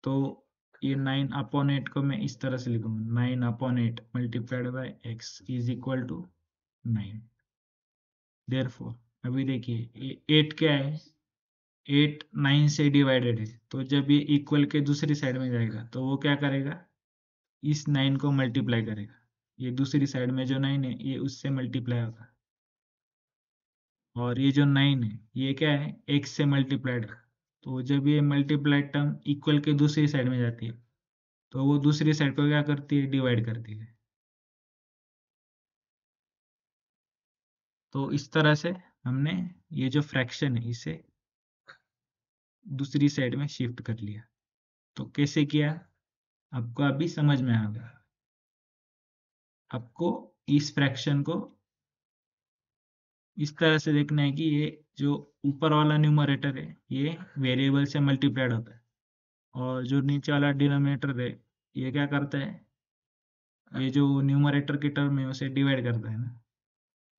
तो ये 9/8 को मैं इस तरह से लिखूंगा, 9/8 × x = 9। देयर फोर अभी देखिए ये 8 क्या है, 8 9 से डिवाइडेड है, तो जब ये इक्वल के दूसरी साइड में जाएगा तो वो क्या करेगा, इस 9 को मल्टीप्लाई करेगा, ये दूसरी साइड में जो 9 है ये उससे मल्टीप्लाई होगा, और ये जो 9 है ये क्या है, x से मल्टीप्लाइड है, तो जब ये मल्टीप्लाइड टर्म इक्वल के दूसरी साइड में जाती है तो वो दूसरी साइड को क्या करती है, डिवाइड करती है। तो इस तरह से हमने ये जो फ्रैक्शन है इसे दूसरी साइड में शिफ्ट कर लिया। तो कैसे किया आपको अभी समझ में आ गया। आपको इस फ्रैक्शन को इस तरह से देखना है कि ये जो ऊपर वाला न्यूमरेटर है ये वेरिएबल से मल्टीप्लाइड होता है और जो नीचे वाला डिनोमिनेटर है ये क्या करता है, ये जो न्यूमरेटर की टर्म है उसे डिवाइड करता है ना।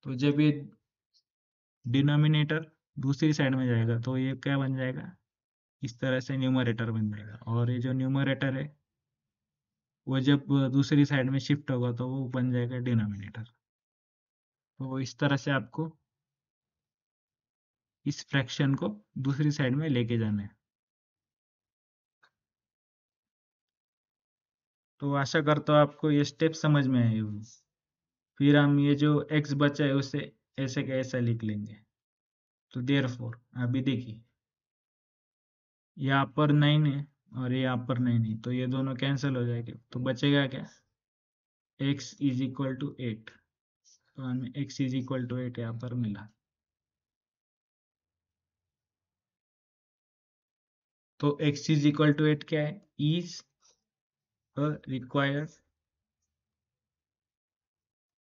तो जब ये डिनोमिनेटर दूसरी साइड में जाएगा तो ये क्या बन जाएगा, इस तरह से न्यूमरेटर बन जाएगा। और ये जो न्यूमरेटर है वो जब दूसरी साइड में शिफ्ट होगा तो वो बन जाएगा डिनोमिनेटर। तो इस तरह से आपको इस फ्रैक्शन को दूसरी साइड में लेके जाना है। तो आशा करता हूँ आपको ये स्टेप समझ में आए होंगे। फिर हम ये जो x बचा है उसे ऐसे का ऐसा लिख लेंगे। तो देयरफॉर अभी देखिए यहाँ पर 9 है और यहाँ पर 9 है तो ये दोनों कैंसिल हो जाएंगे तो बचेगा क्या, x इज इक्वल टू 8। तो हमें x इज इक्वल टू 8 यहाँ पर मिला। तो x इज इक्वल टू 8 क्या है, इज अ रिक्वायर्ड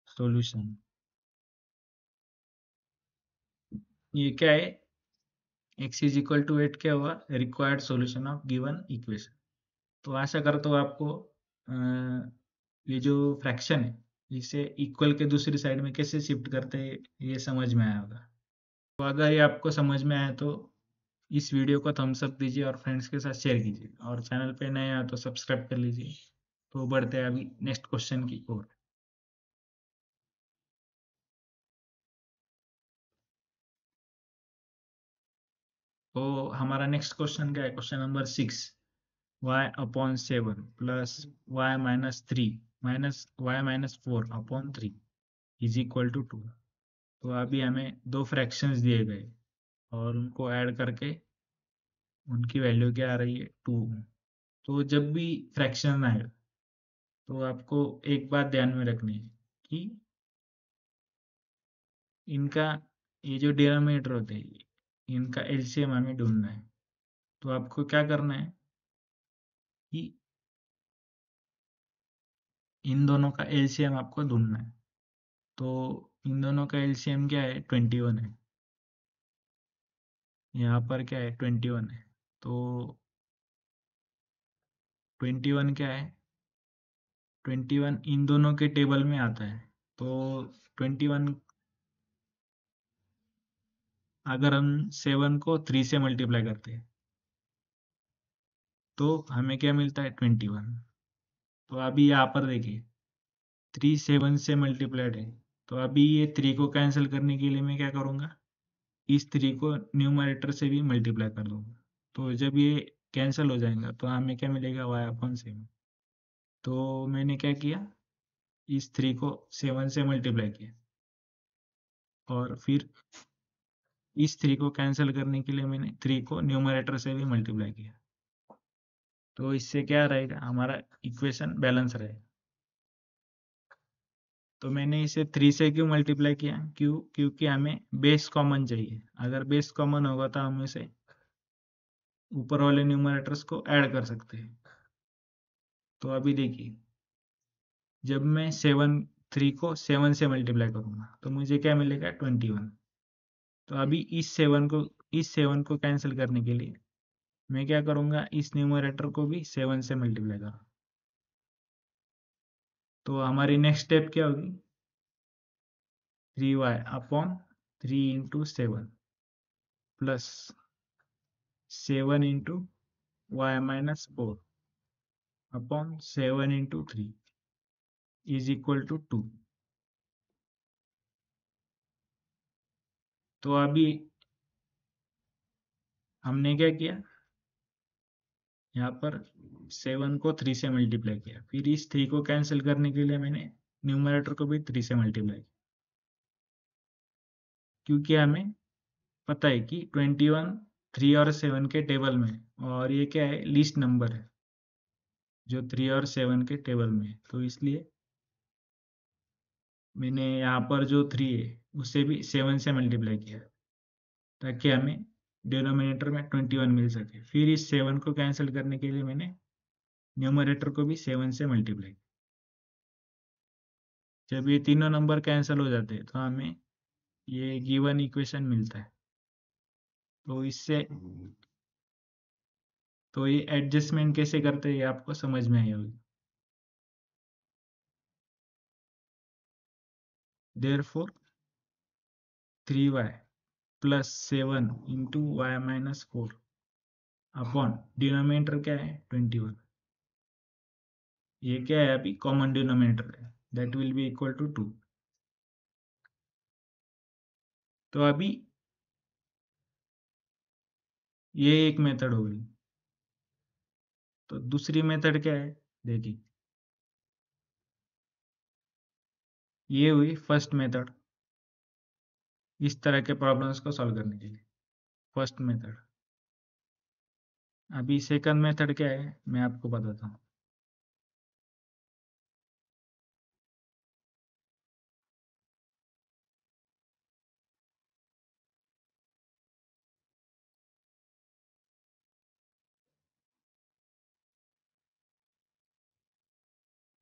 सॉल्यूशन। ये क्या है, x इज इक्वल टू 8 क्या हुआ, required solution of given equation. तो आशा करता हूँ आपको ये जो फ्रैक्शन है इसे इक्वल के दूसरी साइड में कैसे शिफ्ट करते हैं ये समझ में आया होगा। तो अगर ये आपको समझ में आया तो इस वीडियो को थम्स अप दीजिए और फ्रेंड्स के साथ शेयर कीजिए और चैनल पे नए आए तो सब्सक्राइब कर लीजिए। तो बढ़ते हैं अभी नेक्स्ट क्वेश्चन की ओर। तो हमारा नेक्स्ट क्वेश्चन क्या है, question number 6, y/7 plus y-3 minus y-4/3 is equal to 2। तो अभी हमें दो फ्रैक्शंस दिए गए और उनको ऐड करके उनकी वैल्यू क्या आ रही है, 2। तो जब भी फ्रैक्शन आए तो आपको एक बात ध्यान में रखनी है कि इनका ये जो डिनोमिनेटर होते हैं इनका एलसीएम हमें ढूंढना है। तो आपको क्या करना है कि इन दोनों का एलसीएम आपको ढूंढना है। तो इन दोनों का एलसीएम क्या है, 21 है। यहाँ पर क्या है, 21 है। तो 21 क्या है, 21 इन दोनों के टेबल में आता है। तो 21 अगर हम 7 को 3 से मल्टीप्लाई करते हैं तो हमें क्या मिलता है, 21। तो अभी यहाँ पर देखिए 3 7 से मल्टीप्लाइड है। तो अभी ये 3 को कैंसिल करने के लिए मैं क्या करूँगा, इस 3 को न्यूमरेटर से भी मल्टीप्लाई कर दूंगा। तो जब ये कैंसिल हो जाएगा तो हमें क्या मिलेगा, y/7। तो मैंने क्या किया, इस 3 को 7 से मल्टीप्लाई किया और फिर इस 3 को कैंसिल करने के लिए मैंने 3 को न्यूमरेटर से भी मल्टीप्लाई किया। तो इससे क्या रहेगा, हमारा इक्वेशन बैलेंस रहेगा। तो मैंने इसे 3 से क्यों मल्टीप्लाई किया, क्योंकि हमें बेस कॉमन चाहिए। अगर बेस कॉमन होगा तो हम इसे ऊपर वाले न्यूमरेटर्स को ऐड कर सकते हैं। तो अभी देखिए जब मैं 3 को 7 से मल्टीप्लाई करूंगा तो मुझे क्या मिलेगा, 21। तो अभी इस 7 को कैंसिल करने के लिए मैं क्या करूंगा, इस न्यूमरेटर को भी 7 से मल्टीप्लाई करूंगा। तो हमारी नेक्स्ट स्टेप क्या होगी, 3y/3 into 7 plus 7 into y-4 upon 7 into 3 is equal to 2। तो अभी हमने क्या किया, यहाँ पर 7 को 3 से मल्टीप्लाई किया, फिर इस 3 को कैंसिल करने के लिए मैंने न्यूमरेटर को भी 3 से मल्टीप्लाई किया। क्योंकि हमें पता है कि 21 3 और 7 के टेबल में, और ये क्या है, लिस्ट नंबर है जो 3 और 7 के टेबल में है, तो इसलिए मैंने यहाँ पर जो 3 है उसे भी 7 से मल्टीप्लाई किया ताकि हमें डिनोमिनेटर में 21 मिल सके। फिर इस 7 को कैंसिल करने के लिए मैंने न्यूमरेटर को भी 7 से मल्टीप्लाई। जब ये तीनों नंबर कैंसिल हो जाते हैं तो हमें ये गिवन इक्वेशन मिलता है। तो इससे तो ये एडजस्टमेंट कैसे करते हैं ये आपको समझ में आई होगी। Therefore 3y plus 7 into y minus 4 upon denominator क्या है 21। ये क्या है, अभी कॉमन डिनोमिनेटर है, that will be equal to 2। तो अभी ये एक मेथड हो गई। तो दूसरी मेथड क्या है, देखिए ये हुई फर्स्ट मेथड इस तरह के प्रॉब्लम्स को सॉल्व करने के लिए, फर्स्ट मेथड। अभी सेकंड मेथड क्या है मैं आपको बताता हूँ।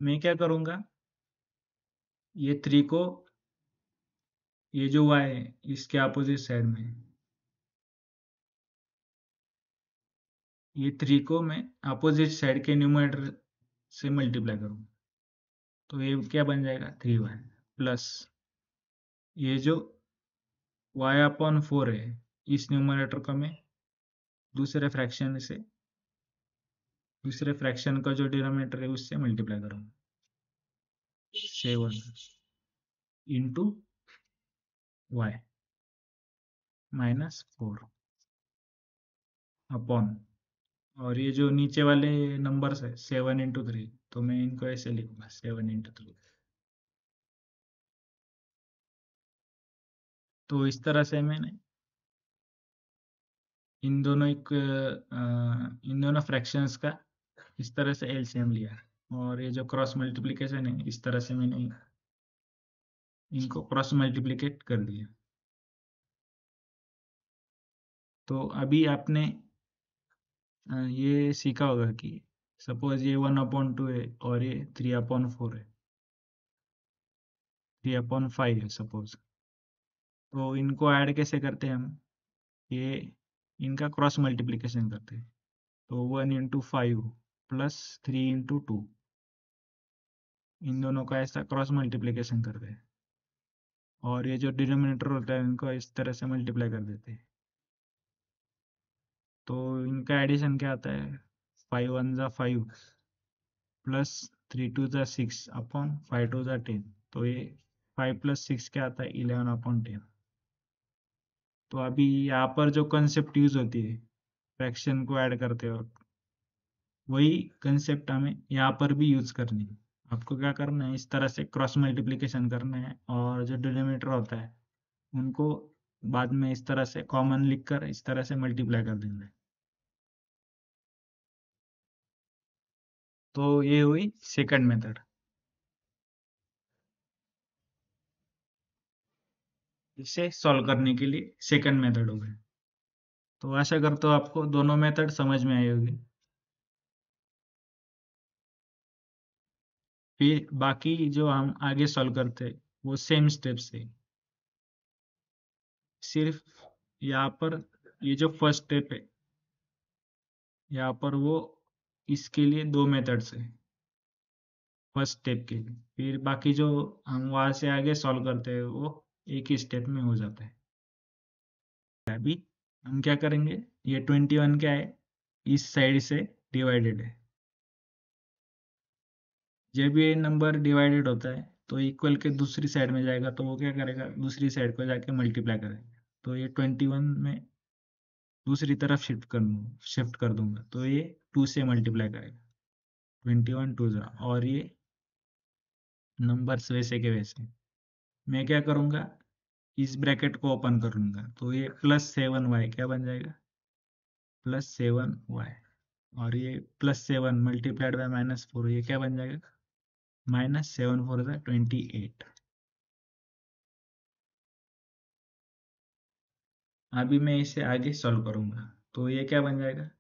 मैं क्या करूँगा, ये 3 को, ये जो y है इसके अपोजिट साइड में है। ये 3 को मैं अपोजिट साइड के न्यूमरेटर से मल्टीप्लाई करूँगा, तो ये क्या बन जाएगा 3y प्लस ये जो y अपॉन 4 है इस न्यूमरेटर को मैं दूसरे फ्रैक्शन से, दूसरे फ्रैक्शन का जो डिनोमिनेटर है उससे मल्टीप्लाई करूँगा। 7 इंटू y माइनस 4 अपॉन, और ये जो नीचे वाले नंबर्स है 7 इंटू 3, तो मैं इनको ऐसे लिखूंगा 7 इंटू 3। तो इस तरह से मैंने इन दोनों फ्रैक्शंस का इस तरह से एलसीएम लिया, और ये जो क्रॉस मल्टीप्लिकेशन है इस तरह से मैंने इनको क्रॉस मल्टीप्लिकेट कर दिया। तो अभी आपने ये सीखा होगा कि सपोज ये 1/2 है और ये 3/4 है, 3/5 है सपोज। तो इनको ऐड कैसे करते हैं हम, ये इनका क्रॉस मल्टीप्लिकेशन करते हैं। तो 1 इंटू 5 प्लस 3 इंटू 2, इन दोनों का ऐसा क्रॉस मल्टीप्लिकेशन करते हैं, और ये जो डिनोमिनेटर होता है इनको इस तरह से मल्टीप्लाई कर देते हैं। तो इनका एडिशन क्या आता है, 5 1 ज़ा 5 प्लस 3 2 ज़ा 6 अपॉन 5 2 ज़ा 10। तो ये 5 + 6 क्या आता है 11/10। तो अभी यहाँ पर जो कंसेप्ट यूज होती है फ्रैक्शन को ऐड करते वक्त, वही कंसेप्ट हमें यहाँ पर भी यूज करनी है। आपको क्या करना है, इस तरह से क्रॉस मल्टीप्लिकेशन करना है, और जो डिनोमिनेटर होता है उनको बाद में इस तरह से कॉमन लिखकर इस तरह से मल्टीप्लाई कर देना है। तो ये हुई सेकंड मेथड। इसे सॉल्व करने के लिए सेकंड मेथड हो गया। तो आशा करता हूँ आपको दोनों मेथड समझ में आई होगी। फिर बाकी जो हम आगे सॉल्व करते हैं वो सेम स्टेप्स है, सिर्फ यहाँ पर ये जो फर्स्ट स्टेप है यहाँ पर वो इसके लिए 2 मेथड्स है फर्स्ट स्टेप के लिए। फिर बाकी जो हम वहां से आगे सॉल्व करते हैं वो एक ही स्टेप में हो जाता है। अभी हम क्या करेंगे, ये 21 क्या है इस साइड से डिवाइडेड है। जब ये नंबर डिवाइडेड होता है तो इक्वल के दूसरी साइड में जाएगा, तो वो क्या करेगा दूसरी साइड को जाके मल्टीप्लाई करेगा। तो ये 21 में दूसरी तरफ शिफ्ट कर दूंगा, तो ये 2 से मल्टीप्लाई करेगा, 21 2 जा, और ये नंबर्स वैसे के वैसे। मैं क्या करूंगा, इस ब्रैकेट को ओपन कर लूंगा, तो ये +7y क्या बन जाएगा +7y, और ये +7 मल्टीप्लाइड बाय -4, ये क्या बन जाएगा, -7 4 28। अभी मैं इसे आगे सॉल्व करूंगा, तो ये क्या बन जाएगा,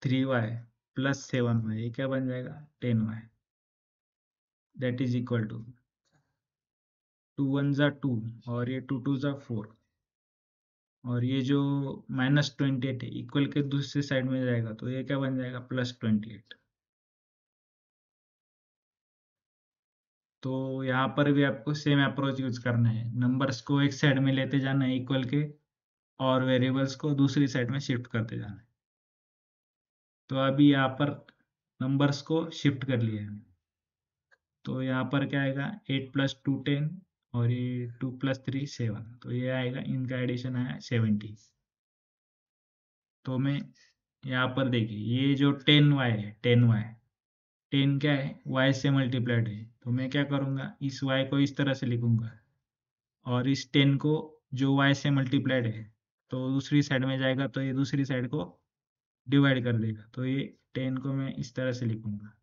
3y +7y, ये क्या बन जाएगा, 10y, that is equal to 2 1 2, और ये 2 2 4, और ये जो -28 है इक्वल के दूसरी साइड में जाएगा, तो ये क्या बन जाएगा, +28। तो यहाँ पर भी आपको सेम अप्रोच यूज करना है, नंबर्स को एक साइड में लेते जाना है इक्वल के, और वेरिएबल्स को दूसरी साइड में शिफ्ट करते जाना है। तो अभी यहाँ पर नंबर्स को शिफ्ट कर लिया है, तो यहाँ पर क्या आएगा, 8 + 2 10, और ये 2 + 3 7, तो ये आएगा, इनका एडिशन आया 70। तो मैं यहाँ पर देखिए, ये जो 10y है, 10y, 10 क्या है, y से मल्टीप्लाइड है, तो मैं क्या करूँगा, इस y को इस तरह से लिखूंगा, और इस 10 को जो y से मल्टीप्लाइड है, तो दूसरी साइड में जाएगा, तो ये दूसरी साइड को डिवाइड कर देगा, तो ये 10 को मैं इस तरह से लिखूंगा।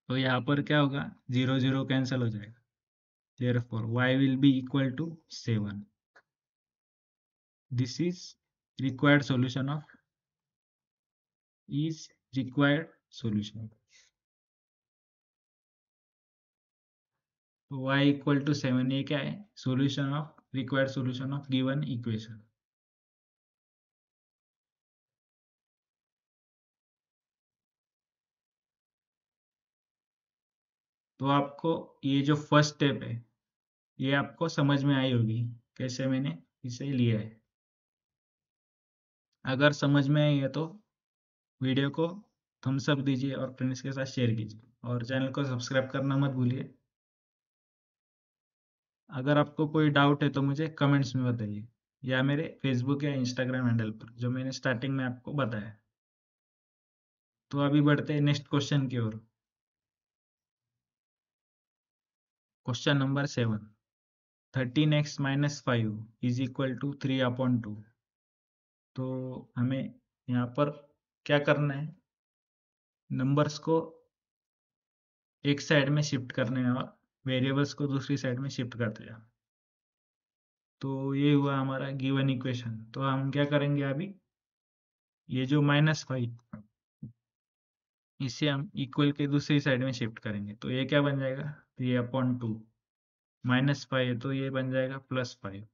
तो यहाँ पर क्या होगा, 0 0 कैंसिल हो जाएगा, therefore y will be equal to 7। This is required solution of is required solution। तो y इक्वल टू 7, ये क्या है, solution of required solution of given equation. तो आपको ये जो फर्स्ट स्टेप है, ये आपको समझ में आई होगी, कैसे मैंने इसे लिया है। अगर समझ में आई है तो वीडियो को थम्स अप दीजिए और फ्रेंड्स के साथ शेयर कीजिए, और चैनल को सब्सक्राइब करना मत भूलिए। अगर आपको कोई डाउट है तो मुझे कमेंट्स में बताइए, या मेरे फेसबुक या इंस्टाग्राम हैंडल पर, जो मैंने स्टार्टिंग में आपको बताया। तो अभी बढ़ते हैं नेक्स्ट क्वेश्चन की ओर। Question number 7, 13x - 5 is equal to 3/2। तो हमें यहाँ पर क्या करना है, नंबर्स को एक साइड में शिफ्ट करने हैं, और वेरिएबल्स को दूसरी साइड में शिफ्ट करते जाना। तो ये हुआ हमारा गिवन इक्वेशन। तो हम क्या करेंगे, अभी ये जो -5, इसे हम इक्वल के दूसरी साइड में शिफ्ट करेंगे, तो ये क्या बन जाएगा, 3/2, -5 है तो ये बन जाएगा +5,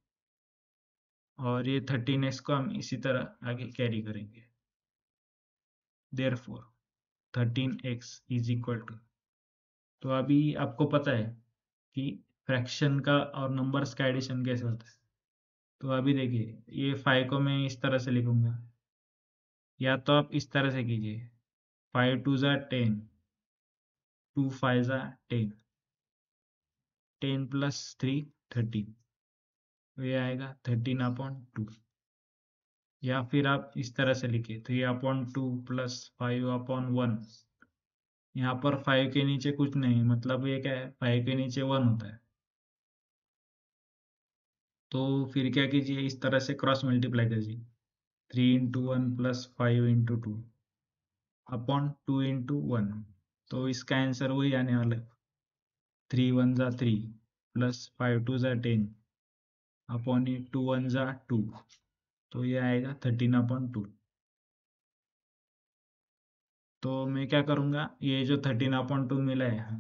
और ये 13x को हम इसी तरह आगे कैरी करेंगे, therefore 13x is equal to. तो अभी आपको पता है कि फ्रैक्शन का और नंबर्स का एडिशन कैसे होता है। तो अभी देखिए, ये 5 को मैं इस तरह से लिखूंगा, या तो आप इस तरह से कीजिए, 5 2 10, 2 5 10, 10 + 3 13, तो ये आएगा 13/2। या फिर आप इस तरह से लिखिए, 3/2 + 5/1। यहाँ पर 5 के नीचे कुछ नहीं, मतलब ये क्या है, 5 के नीचे 1 होता है। तो फिर क्या कीजिए, इस तरह से क्रॉस मल्टीप्लाई कीजिए, 3 × 1 + 5 × 2 / 2 × 1। तो इसका आंसर वही आने वाला है, 3 1 3 + 5 2 10 अपॉन 2 1 2। तो ये आएगा 13/2। तो मैं क्या करूँगा, ये जो 13/2 मिला है,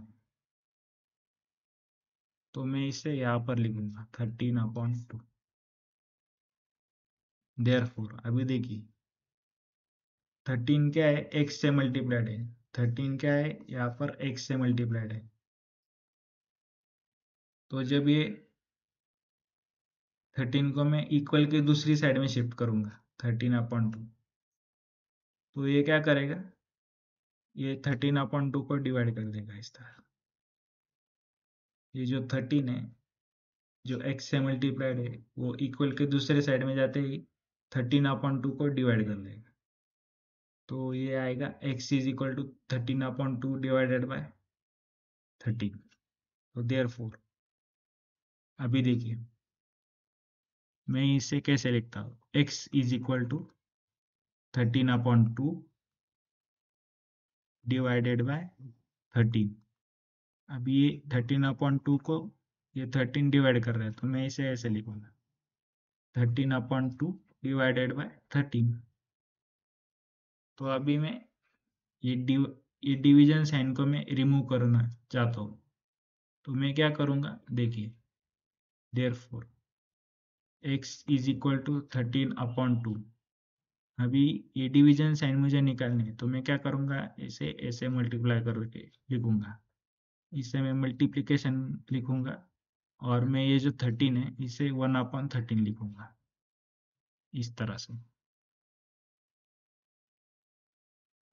तो मैं इसे यहाँ पर लिखूंगा 13/2। देयरफॉर अभी देखिए, 13 क्या है, x से मल्टीप्लाइड है, 13 क्या है, यहाँ पर x से मल्टीप्लाइड है। तो जब ये 13 को मैं इक्वल के दूसरी साइड में शिफ्ट करूंगा, 13/2, तो ये क्या करेगा, ये 13/2 को डिवाइड कर देगा इस तरह। ये जो 13 है, जो x से मल्टीप्लाइड है, वो इक्वल के दूसरे साइड में जाते ही 13/2 को डिवाइड कर देगा। तो ये आएगा x is equal to 13/2 divided by 13। तो देयरफॉर अभी देखिए, मैं इसे कैसे लिखता हूँ, x is equal to 13/2 divided by 13। अब ये 13/2 को ये 13 डिवाइड कर रहा है, तो मैं इसे ऐसे लिखूंगा 13/2 डिवाइडेड बाय 13। तो अभी मैं ये ये डिवीजन साइन को मैं रिमूव करना चाहता हूँ, तो मैं क्या करूँगा, देखिए therefore x is equal to 13/2। अभी ये डिवीजन साइन मुझे निकालनी है, तो मैं क्या करूँगा, इसे ऐसे मल्टीप्लाई करके लिखूंगा, इसे मैं मल्टीप्लिकेशन लिखूंगा, और मैं ये जो 13 है इसे 1/13 लिखूंगा इस तरह से।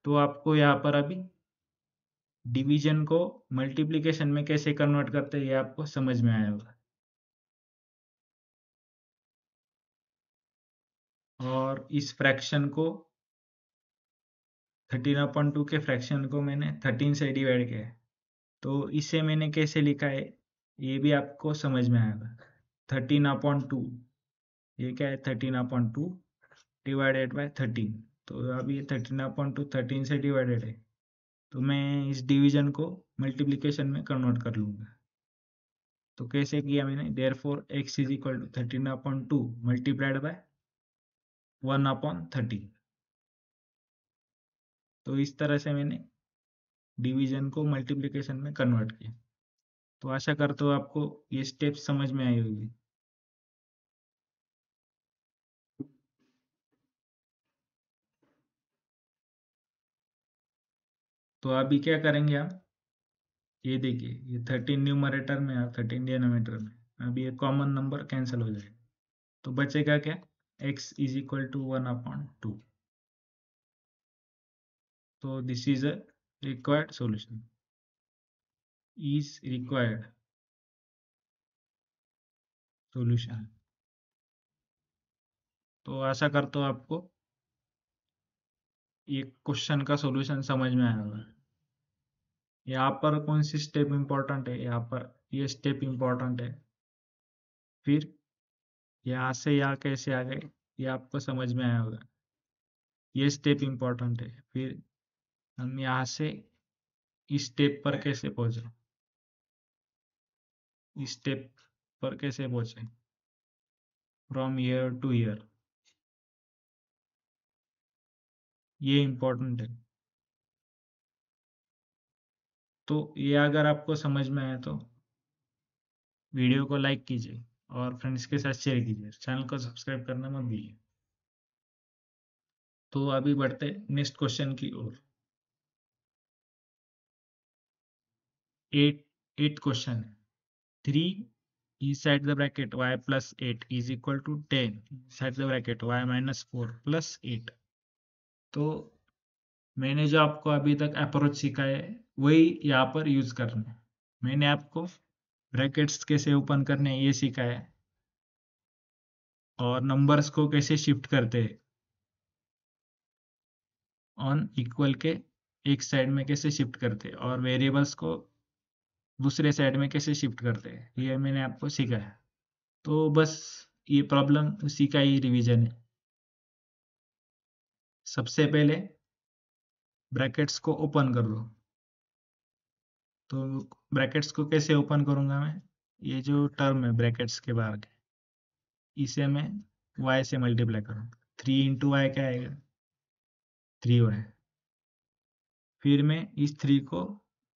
तो आपको यहाँ पर अभी डिवीजन को मल्टीप्लिकेशन में कैसे कन्वर्ट करते हैं ये आपको समझ में आया होगा। और इस फ्रैक्शन को 13/2 के फ्रैक्शन को मैंने 13 से डिवाइड किया है, तो इसे मैंने कैसे लिखा है ये भी आपको समझ में आएगा। 13/2 ये क्या है, 13/2 डिवाइडेड बाय 13। तो अब ये 13/2 13 से डिवाइडेड है, तो मैं इस डिवीजन को मल्टीप्लिकेशन में कन्वर्ट कर लूंगा। तो कैसे किया मैंने, therefore x is equal to 13/2 multiplied by 1/13। तो इस तरह से मैंने डिवीजन को मल्टीप्लिकेशन में कन्वर्ट किया। तो आशा करता हूँ आपको ये स्टेप समझ में आई होगी। तो अभी क्या करेंगे आप, ये देखिए ये 13 न्यूमरेटर में और 13 डिनोमिनेटर में, अभी ये कॉमन नंबर कैंसिल हो जाएगा, तो बचेगा क्या, x इज इक्वल टू 1/2। तो this is a required solution, is required solution। तो आशा करता हूँ आपको ये क्वेश्चन का सॉल्यूशन समझ में आया होगा। यहाँ पर कौन सी स्टेप इंपॉर्टेंट है, यहाँ पर ये स्टेप इंपॉर्टेंट है, फिर यहाँ से यहाँ कैसे आ गए ये आपको समझ में आया होगा। ये स्टेप इंपॉर्टेंट है, फिर हम यहाँ से इस स्टेप पर कैसे पहुंचे, इस स्टेप पर कैसे पहुंचे, फ्रॉम ईयर टू ईयर, ये इंपॉर्टेंट है। तो ये अगर आपको समझ में आया तो वीडियो को लाइक कीजिए और फ्रेंड्स के साथ शेयर कीजिए, चैनल को सब्सक्राइब करना मत भूलिए। तो अभी बढ़ते नेक्स्ट क्वेश्चन की ओर। एट क्वेश्चन है। 3 inside the bracket y plus 8 is equal to 10 inside the bracket y minus 4 plus 8। तो मैंने जो आपको अभी तक अप्रोच सिखाया है वही यहाँ पर यूज करना है। मैंने आपको ब्रैकेट्स कैसे ओपन करने हैं ये सिखाया है, और नंबर्स को कैसे शिफ्ट करते हैं ऑन इक्वल के एक साइड में कैसे शिफ्ट करते हैं, और वेरिएबल्स को दूसरे साइड में कैसे शिफ्ट करते हैं, ये मैंने आपको सिखाया। तो बस ये प्रॉब्लम उसी का ही रिवीजन है। सबसे पहले ब्रैकेट्स को ओपन कर लो। तो ब्रैकेट्स को कैसे ओपन करूंगा मैं, ये जो टर्म है ब्रैकेट्स के बाहर के, इसे मैं y से मल्टीप्लाई करूंगा। 3 × y क्या आएगा, 3y। फिर मैं इस 3 को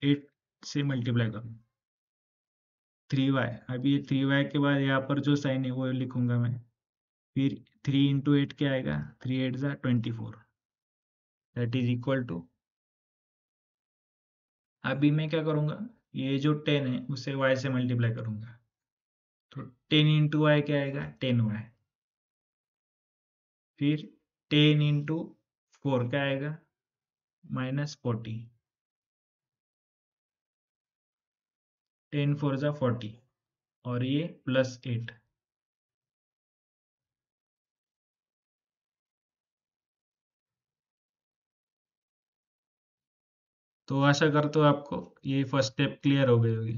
8 से मल्टीप्लाई करूंगा, 3y। अभी ये 3y के बाद यहाँ पर जो साइन है वो लिखूंगा मैं। फिर 3 × 8 क्या आएगा, 3 × 8 = 24, दैट इज इक्वल टू। अभी मैं क्या करूंगा, ये जो 10 है उसे y से मल्टीप्लाई करूंगा, तो 10 × y क्या आएगा, 10y। फिर 10 × 4 क्या आएगा, -40। 10 × 4 = 40, और ये +8। तो आशा करता हूँ आपको ये फर्स्ट स्टेप क्लियर हो गई होगी।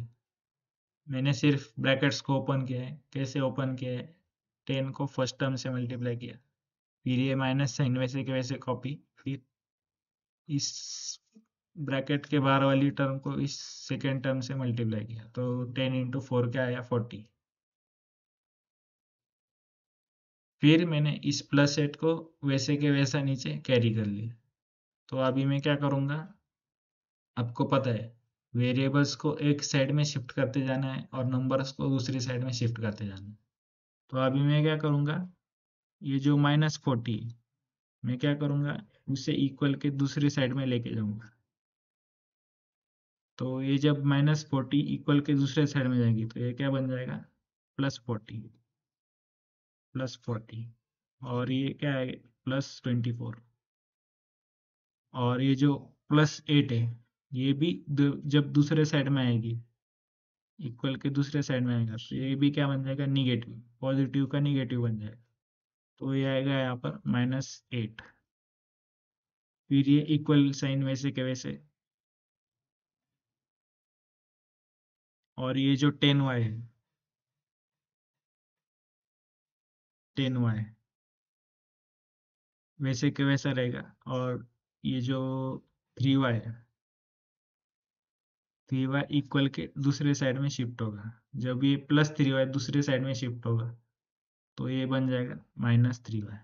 मैंने सिर्फ ब्रैकेट्स को ओपन किया है, कैसे ओपन किया है 10 को फर्स्ट टर्म से मल्टीप्लाई किया, फिर ये माइनस साइन वैसे के वैसे कॉपी, फिर इस ब्रैकेट के बाहर वाली टर्म को इस सेकेंड टर्म से मल्टीप्लाई किया, तो 10 इंटू 4 क्या आया 40। फिर मैंने इस प्लस 8 को वैसे के वैसा नीचे कैरी कर लिया। तो अभी मैं क्या करूँगा, आपको पता है वेरिएबल्स को एक साइड में शिफ्ट करते जाना है और नंबर्स को दूसरी साइड में शिफ्ट करते जाना है। तो अभी मैं क्या करूँगा, ये जो -40 मैं क्या करूँगा, उसे इक्वल के दूसरी साइड में लेके जाऊँगा। तो ये जब -40 इक्वल के दूसरे साइड में जाएगी तो ये क्या बन जाएगा, +40, +40, और ये क्या है +24, और ये जो +8 है ये भी जब दूसरे साइड में आएगी, इक्वल के दूसरे साइड में आएगा, तो ये भी क्या बन जाएगा, निगेटिव, पॉजिटिव का निगेटिव बन जाएगा। तो ये आएगा यहाँ पर -8। फिर ये इक्वल साइन वैसे के वैसे, और ये जो 10y है, 10y वैसे के वैसा रहेगा, और ये जो 3y है, 3y इक्वल के दूसरे साइड में शिफ्ट होगा। जब ये +3y दूसरे साइड में शिफ्ट होगा तो ये बन जाएगा -3y।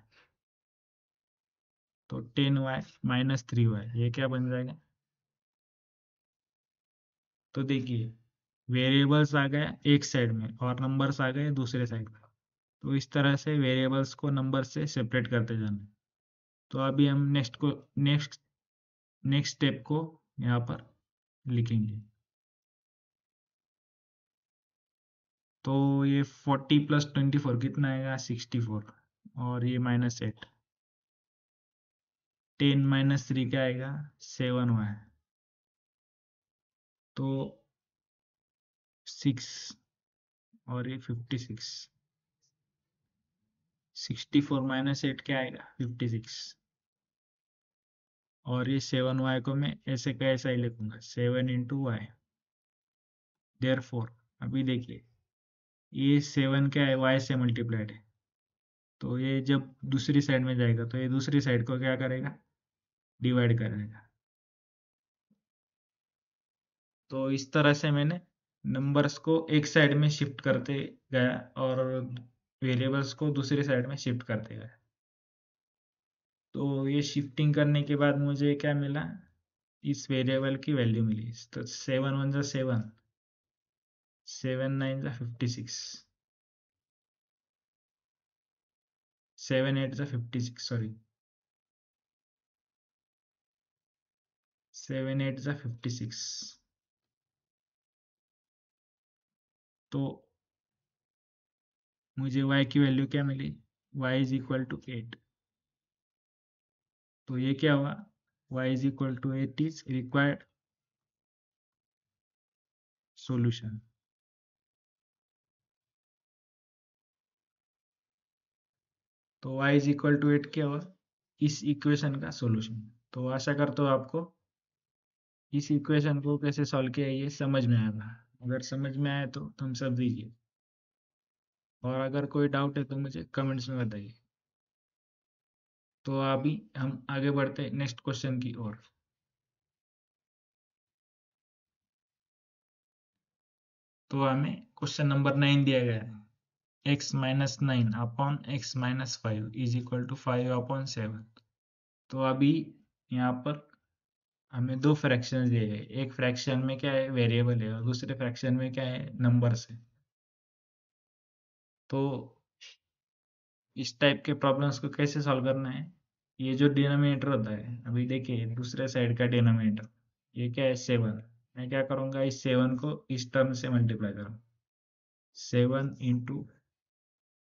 तो 10y -3y ये क्या बन जाएगा, तो देखिए वेरिएबल्स आ गया एक साइड में और नंबर्स आ गए दूसरे साइड में। तो इस तरह से वेरिएबल्स को नंबर से सेपरेट करते जाना है। तो अभी हम नेक्स्ट स्टेप को यहाँ पर लिखेंगे। तो ये 40 + 24 कितना आएगा, 64, और ये -8, 10 - 3 क्या आएगा, 7y, तो 6, और ये 56, 64 - 8 क्या आएगा 56, और ये 7y को मैं ऐसे का ऐसा ही लिखूंगा, 7 इंटू वाई। देयरफॉर अभी देखिए ये 7 क्या है, y से मल्टीप्लाइड है, तो ये जब दूसरी साइड में जाएगा तो ये दूसरी साइड को क्या करेगा, डिवाइड करेगा। तो इस तरह से मैंने नंबर्स को एक साइड में शिफ्ट करते गया और वेरिएबल्स को दूसरी साइड में शिफ्ट करते गया। तो ये शिफ्टिंग करने के बाद मुझे क्या मिला, इस वेरिएबल की वैल्यू मिली। तो 7 × 1 = 7, 7 × 9 = 56, 7 × 8 = 56, सॉरी, 7 × 8 = 56। तो मुझे y की वैल्यू क्या मिली, y = 8। तो ये क्या हुआ, y = 8 इज रिक्वायर्ड सॉल्यूशन। तो y = 8 क्या हुआ, इस इक्वेशन का सॉल्यूशन। तो आशा करता हूँ आपको इस इक्वेशन को कैसे सॉल्व किया ये समझ में आएगा। अगर समझ में आए तो थम्स अप दीजिए, और अगर कोई डाउट है तो मुझे कमेंट्स में बताइए। तो अभी हम आगे बढ़ते हैं नेक्स्ट क्वेश्चन की ओर। तो हमें क्वेश्चन नंबर 9 दिया गया है, x - 9 अपॉन x - 5 = 5/7। तो अभी यहाँ पर हमें दो फ्रैक्शन दिए गए, एक फ्रैक्शन में क्या है, वेरिएबल है, और दूसरे फ्रैक्शन में क्या है, नंबर्स है। तो इस टाइप के प्रॉब्लम्स को कैसे सॉल्व करना है, ये जो डिनोमिनेटर होता है, अभी देखिए दूसरे साइड का डिनोमिनेटर ये क्या है, 7। मैं क्या करूँगा, इस 7 को इस टर्म से मल्टीप्लाई करूँ, 7 into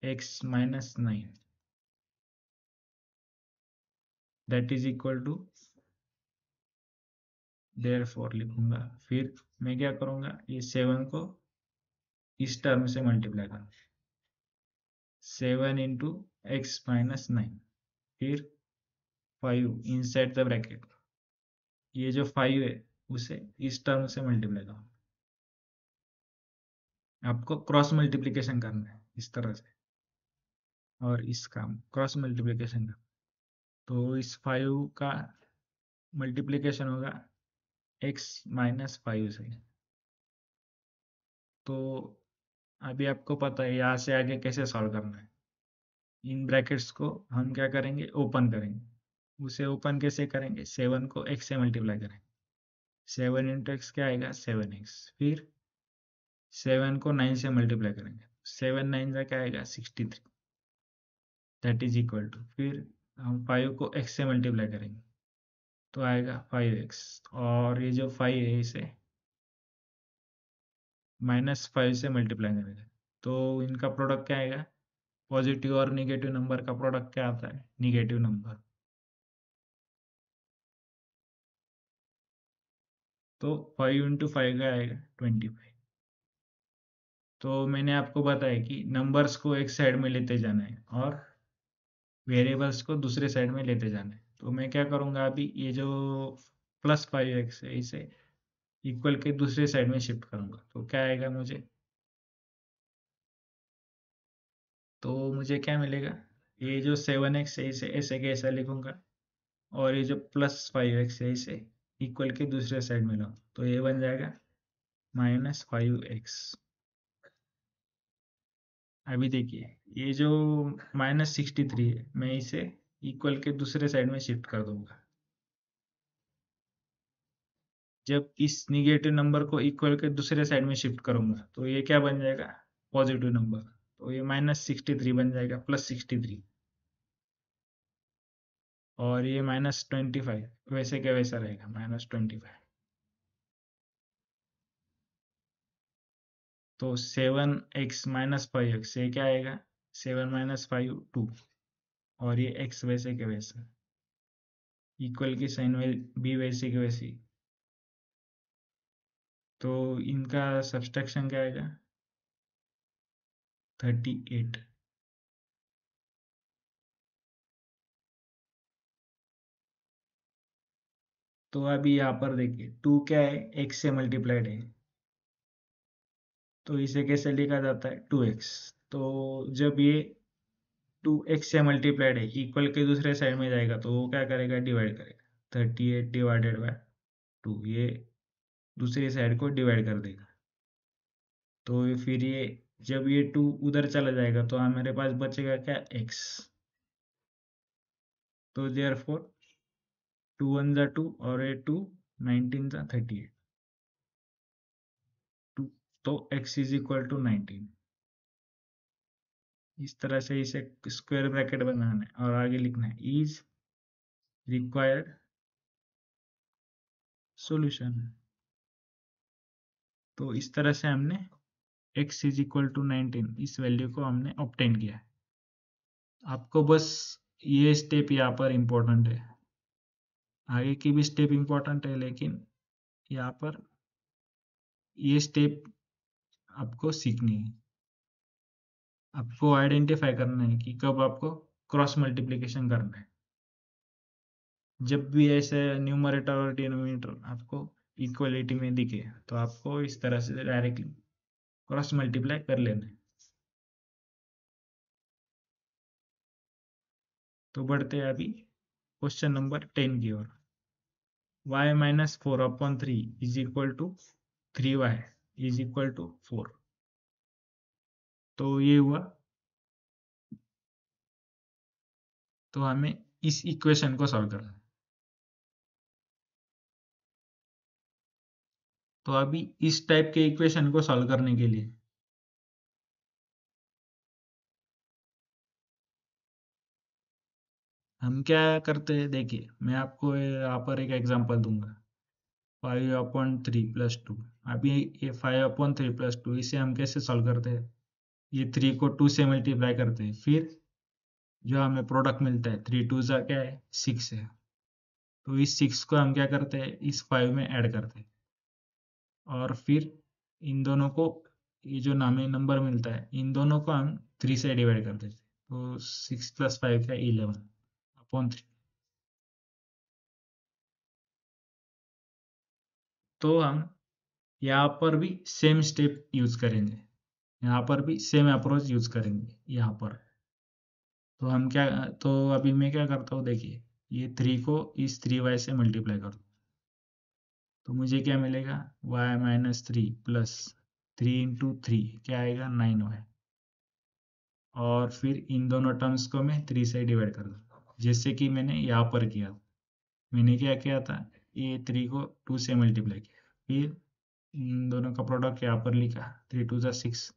x - 9 that is equal to, therefore लिखूंगा। फिर मैं क्या करूँगा, ये 7 को इस टर्म से मल्टीप्लाई करूँ, 7 इंटू x - 9, फिर 5 इनसाइड द ब्रैकेट, ये जो 5 है उसे इस टर्म से मल्टीप्लाई करो। आपको क्रॉस मल्टीप्लिकेशन करना है इस तरह से। और इसका क्रॉस मल्टीप्लिकेशन का, तो इस 5 का मल्टीप्लिकेशन होगा x-5 से। तो अभी आपको पता है यहाँ से आगे कैसे सॉल्व करना है। इन ब्रैकेट्स को हम क्या करेंगे, ओपन करेंगे। उसे ओपन कैसे करेंगे, 7 को x से मल्टीप्लाई करेंगे। 7 इंटू एक्स क्या आएगा, 7x। फिर 7 को 9 से मल्टीप्लाई करेंगे, 7 9 का क्या आएगा, 63। दैट इज इक्वल टू, फिर हम 5 को x से मल्टीप्लाई करेंगे तो आएगा 5x। और ये जो 5 है इसे -5 से मल्टीप्लाई करेंगे तो इनका प्रोडक्ट क्या आएगा, पॉजिटिव और निगेटिव नंबर का प्रोडक्ट क्या आता है, निगेटिव नंबर। तो 5 इंटू 5 का आएगा 25। तो मैंने आपको बताया कि नंबर्स को एक साइड में लेते जाना है और वेरिएबल्स को दूसरे साइड में लेते जाना है। तो मैं क्या करूँगा, अभी ये जो +5x है इसे इक्वल के दूसरे साइड में शिफ्ट करूँगा तो क्या आएगा मुझे, तो मुझे क्या मिलेगा, ये जो 7x है इसे ऐसे कैसा लिखूंगा और ये जो +5x है इसे इक्वल के दूसरे साइड में लाऊं तो ये बन जाएगा -5x। अभी देखिए ये जो -63 है मैं इसे इक्वल के दूसरे साइड में शिफ्ट कर दूंगा। जब इस निगेटिव नंबर को इक्वल के दूसरे साइड में शिफ्ट करूंगा तो ये क्या बन जाएगा, पॉजिटिव नंबर। तो ये -63 बन जाएगा +63। और ये -25 वैसे क्या वैसा रहेगा -25। तो 7x-5x ये क्या आएगा, 7 - 5 2। और ये x वैसे के वैसे, इक्वल की साइन भी वैसी की वैसी। तो इनका सब्सट्रैक्शन क्या आएगा, 38। तो अभी यहाँ पर देखिए 2 क्या है, x से मल्टीप्लाइड है तो इसे कैसे लिखा जाता है, 2x। तो जब ये 2x से मल्टीप्लाइड है इक्वल के दूसरे साइड में जाएगा तो वो क्या करेगा, डिवाइड करेगा। 38/2 ये दूसरी साइड को डिवाइड कर देगा। तो फिर ये जब ये 2 उधर चला जाएगा तो हमारे पास बचेगा क्या, x। तो देयर फोर 2 1 2 और ये 2 19 38। तो x इज इक्वल टू 19। इस तरह से इसे स्क्वायर ब्रैकेट बनाना है और आगे लिखना है इज रिक्वायर्ड सॉल्यूशन। तो इस तरह से हमने x इज इक्वल टू 19 इस वैल्यू को हमने ऑब्टेन किया है। आपको बस ये स्टेप यहाँ पर इम्पोर्टेंट है, आगे की भी स्टेप इम्पोर्टेंट है लेकिन यहाँ पर ये स्टेप आपको सीखनी है। आपको आइडेंटिफाई करना है कि कब आपको क्रॉस मल्टीप्लिकेशन करना है। जब भी ऐसे न्यूमरेटर और डिनोमिनेटर आपको इक्वलिटी में दिखे तो आपको इस तरह से डायरेक्टली क्रॉस मल्टीप्लाई कर लेना है। तो बढ़ते हैं अभी क्वेश्चन नंबर 10 की ओर। y-4/3 is equal to 3y is equal to 4। तो ये हुआ, तो हमें इस इक्वेशन को सॉल्व करना है। तो अभी इस टाइप के इक्वेशन को सॉल्व करने के लिए हम क्या करते हैं, देखिए मैं आपको यहाँ पर एक एग्जांपल दूंगा। 5/3 + 2। अभी ये 5/3 + 2 इसे हम कैसे सॉल्व करते हैं, ये 3 को 2 से मल्टीप्लाई करते हैं, फिर जो हमें प्रोडक्ट मिलता है 3 2 जा क्या है, 6 है। तो इस 6 को हम क्या करते हैं, इस 5 में ऐड करते हैं और फिर इन दोनों को, ये जो नामे नंबर मिलता है इन दोनों को हम 3 से डिवाइड कर देते हैं। तो 6 + 5 का 11/3। तो हम यहाँ पर भी सेम स्टेप यूज करेंगे, यहाँ पर भी सेम अप्रोच यूज करेंगे यहाँ पर। तो अभी मैं क्या करता हूँ, देखिए ये 3 को इस 3y से मल्टीप्लाई कर दूँ तो मुझे क्या मिलेगा, y-3 प्लस 3 × 3 क्या आएगा, 9y। और फिर इन दोनों टर्म्स को मैं 3 से डिवाइड कर दूँ, जैसे कि मैंने यहाँ पर किया। मैंने क्या किया था, ये 3 को 2 से मल्टीप्लाई किया, फिर इन दोनों का प्रोडक्ट यहाँ पर लिखा, 3 2 6,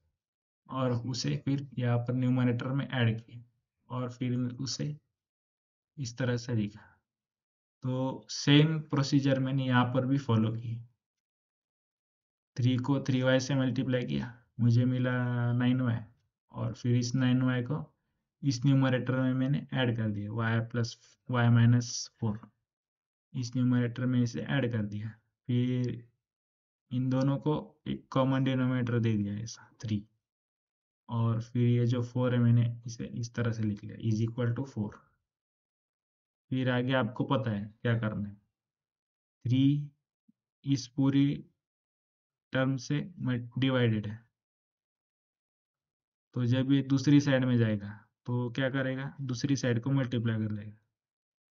और उसे फिर यहाँ पर न्यूमरेटर में ऐड किया और फिर उसे इस तरह से लिखा। तो सेम प्रोसीजर मैंने यहाँ पर भी फॉलो की। 3 को 3y से मल्टीप्लाई किया, मुझे मिला 9y, और फिर इस 9y को इस न्यूमरेटर में मैंने ऐड कर दिया, y+y-4, इस न्यूमरेटर में इसे ऐड कर दिया। फिर इन दोनों को एक कॉमन डिनोमिनेटर दे दिया ऐसा 3, और फिर ये जो 4 है मैंने इसे इस तरह से लिख लिया, =4। फिर आगे आपको पता है क्या करना है, 3 इस पूरी टर्म से डिवाइडेड है, तो जब ये दूसरी साइड में जाएगा तो क्या करेगा, दूसरी साइड को मल्टीप्लाई कर लेगा,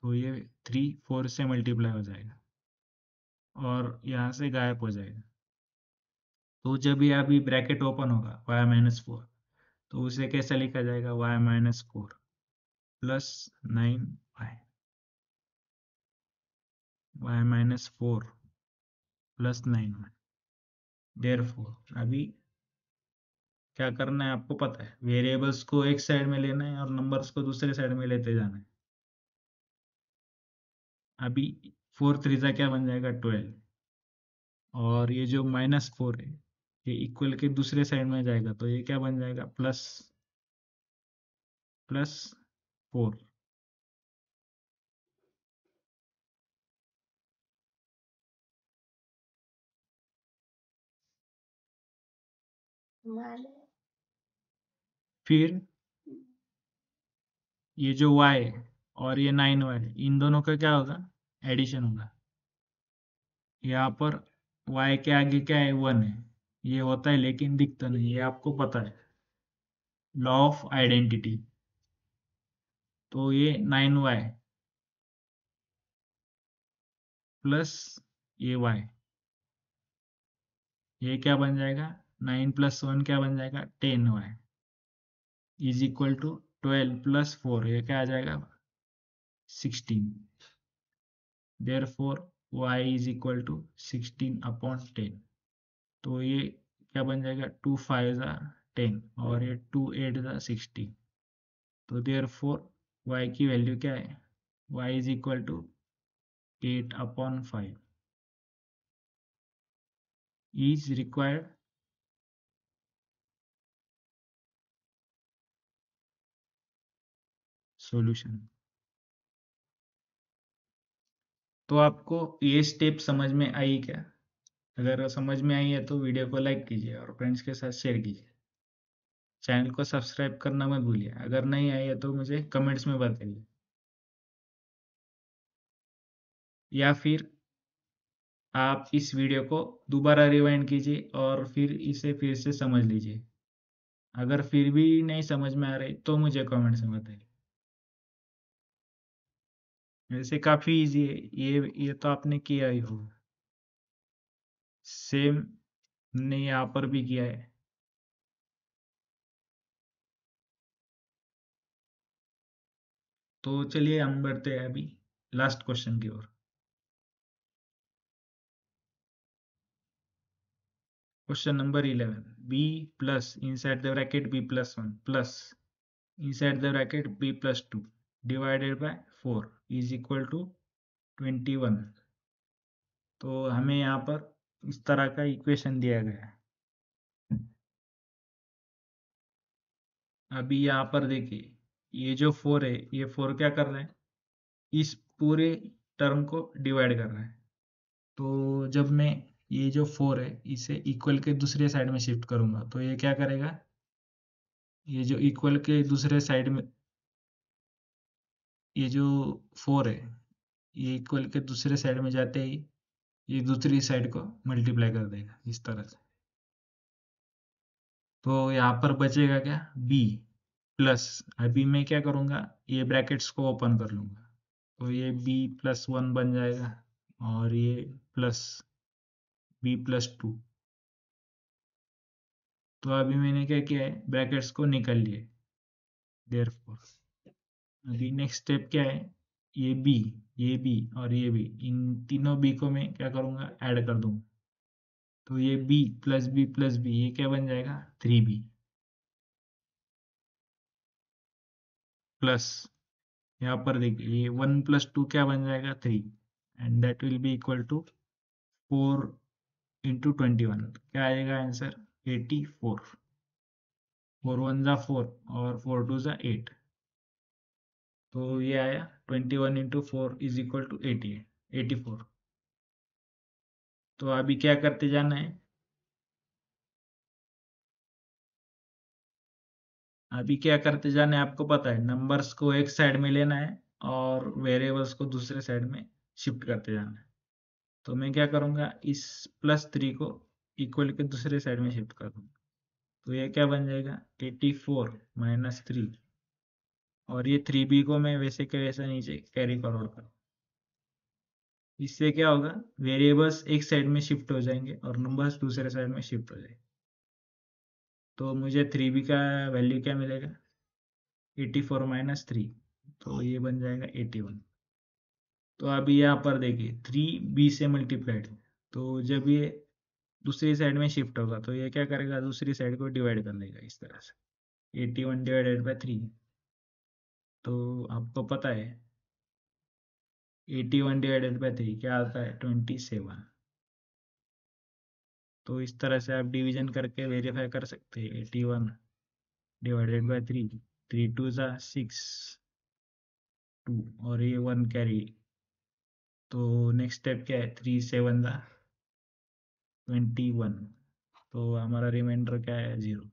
तो ये 3 4 से मल्टीप्लाई हो जाएगा और यहाँ से गायब हो जाएगा। तो जब ये अभी ब्रैकेट ओपन होगा y-4, तो उसे कैसे लिखा जाएगा, y-4 plus 9y, y-4 plus 9y। Therefore अभी क्या करना है आपको पता है, वेरिएबल्स को एक साइड में लेना है और नंबर्स को दूसरे साइड में लेते जाना है। अभी 4 3 क्या बन जाएगा, 12, और ये जो -4 है ये इक्वल के दूसरे साइड में जाएगा, तो ये क्या बन जाएगा, +4। फिर ये जो y है और ये 9y है, इन दोनों का क्या होगा, एडिशन होगा। यहाँ पर y के आगे क्या है, 1 है, ये होता है लेकिन दिखता नहीं, ये आपको पता है, लॉ ऑफ आइडेंटिटी। तो ये 9y प्लस ये y, ये क्या बन जाएगा, 9 + 1 क्या बन जाएगा, 10y = 12 + 4, ये क्या आ जाएगा, 16। Therefore y = 16/10। तो ये क्या बन जाएगा, 2 5 10 और ये 2 8 16। तो देयरफॉर y की वैल्यू क्या है, y = 8/5 इज रिक्वायर्ड सॉल्यूशन। तो आपको ये स्टेप समझ में आई क्या? अगर समझ में आई है तो वीडियो को लाइक कीजिए और फ्रेंड्स के साथ शेयर कीजिए। चैनल को सब्सक्राइब करना मत भूलिए। अगर नहीं आई है तो मुझे कमेंट्स में बताइए, या फिर आप इस वीडियो को दोबारा रिवाइंड कीजिए और फिर इसे फिर से समझ लीजिए। अगर फिर भी नहीं समझ में आ रही तो मुझे कमेंट्स में बताइए। वैसे काफ़ी इजी है, ये तो आपने किया ही होगा, सेम हमने यहाँ पर भी किया है। तो चलिए हम बढ़ते हैं अभी लास्ट क्वेश्चन की ओर। Question number 11, b plus inside the bracket b+1 plus inside the bracket b+2 divided by 4 is equal to 21। तो हमें यहाँ पर इस तरह का इक्वेशन दिया गया है। अभी यहाँ पर देखिए, ये जो 4 है, ये 4 क्या कर रहा है, इस पूरे टर्म को डिवाइड कर रहा है। तो जब मैं ये जो 4 है इसे इक्वल के दूसरे साइड में शिफ्ट करूंगा तो ये क्या करेगा, ये जो इक्वल के दूसरे साइड में, ये जो 4 है ये इक्वल के दूसरे साइड में जाते ही ये दूसरी साइड को मल्टीप्लाई कर देगा इस तरह से। तो यहाँ पर बचेगा क्या, b, प्लस, अभी मैं क्या करूँगा, ये ब्रैकेट्स को ओपन कर लूँगा, तो ये b+1 बन जाएगा और ये प्लस b+2। तो अभी मैंने क्या किया है, ब्रैकेट्स को निकल लिए, देयरफॉर अभी नेक्स्ट स्टेप क्या है, ये b, ये b और ये b, इन तीनों b को मैं क्या करूँगा, ऐड कर दूँगा। तो ये b+b+b ये क्या बन जाएगा, 3b प्लस, यहाँ पर देखिए ये 1+2 क्या बन जाएगा, 3, and that will be equal to 4 × 21, क्या आएगा आंसर, 84। 4 1 = 4 और 4 2 = 8, तो ये आया 21 × 4 = 84। तो अभी क्या करते जाना है, अभी क्या करते जाना है आपको पता है, नंबर्स को एक साइड में लेना है और वेरिएबल्स को दूसरे साइड में शिफ्ट करते जाना है। तो मैं क्या करूँगा, इस +3 को इक्वल के दूसरे साइड में शिफ्ट कर दूँगा, तो ये क्या बन जाएगा, 84 - 3, और ये 3b को मैं वैसे के वैसा नीचे कैरी फॉरवर्ड करूँ। इससे क्या होगा, वेरिएबल्स एक साइड में शिफ्ट हो जाएंगे और नंबर्स दूसरे साइड में शिफ्ट हो जाएंगे। तो मुझे 3b का वैल्यू क्या मिलेगा, 84 - 3, तो ये बन जाएगा 81। तो अभी यहाँ पर देखिए 3b से मल्टीप्लाइड, तो जब ये दूसरी साइड में शिफ्ट होगा तो ये क्या करेगा, दूसरी साइड को डिवाइड कर लेगा इस तरह से, 81 ÷ 3। तो आपको पता है 81 ÷ 3 क्या आता है, 27। तो इस तरह से आप डिवीजन करके वेरीफाई कर सकते हैं, 81 ÷ 3, 3 2 = 6, 2 और ये 1 कैरी। तो नेक्स्ट स्टेप क्या है, 3 7 = 21, तो हमारा रिमाइंडर क्या है, 0।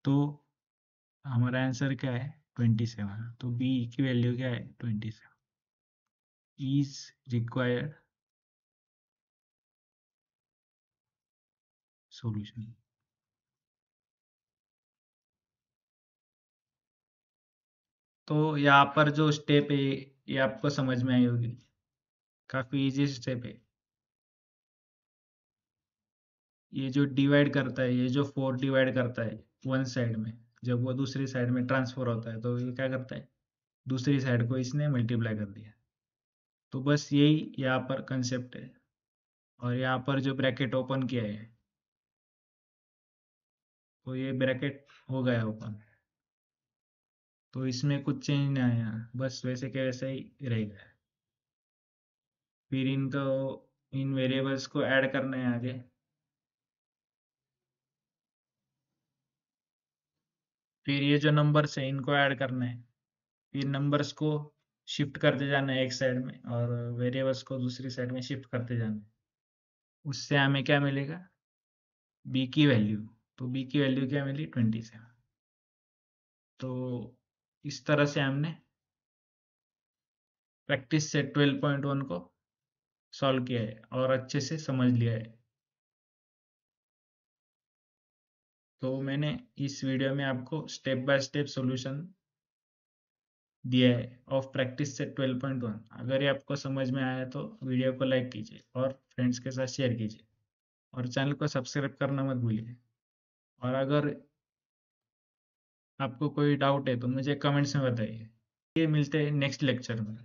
तो हमारा आंसर क्या है, 27। तो बी की वैल्यू क्या है, 27 इज रिक्वायर्ड सॉल्यूशन। तो यहाँ पर जो स्टेप है ये आपको समझ में आई होगी, काफी इजी स्टेप है। ये जो डिवाइड करता है, ये जो 4 डिवाइड करता है वन साइड में, जब वो दूसरी साइड में ट्रांसफर होता है तो ये क्या करता है, दूसरी साइड को इसने मल्टीप्लाई कर दिया। तो बस यही यहाँ पर कंसेप्ट है। और यहाँ पर जो ब्रैकेट ओपन किया है, तो ये ब्रैकेट हो गया ओपन, तो इसमें कुछ चेंज नहीं आया, बस वैसे के वैसे ही रहेगा। फिर इनको, इन वेरिएबल्स को ऐड करना है आगे। फिर ये जो नंबर्स है इनको ऐड करना है, फिर नंबर्स को शिफ्ट करते जाना है एक साइड में और वेरिएबल्स को दूसरी साइड में शिफ्ट करते जाना है। उससे हमें क्या मिलेगा, बी की वैल्यू। तो बी की वैल्यू क्या मिली, 27। तो इस तरह से हमने प्रैक्टिस सेट 12.1 को सॉल्व किया है और अच्छे से समझ लिया है। तो मैंने इस वीडियो में आपको स्टेप बाय स्टेप सॉल्यूशन दिया है ऑफ प्रैक्टिस सेट 12.1। अगर ये आपको समझ में आया तो वीडियो को लाइक कीजिए और फ्रेंड्स के साथ शेयर कीजिए और चैनल को सब्सक्राइब करना मत भूलिए। और अगर आपको कोई डाउट है तो मुझे कमेंट्स में बताइए। ये मिलते हैं नेक्स्ट लेक्चर में।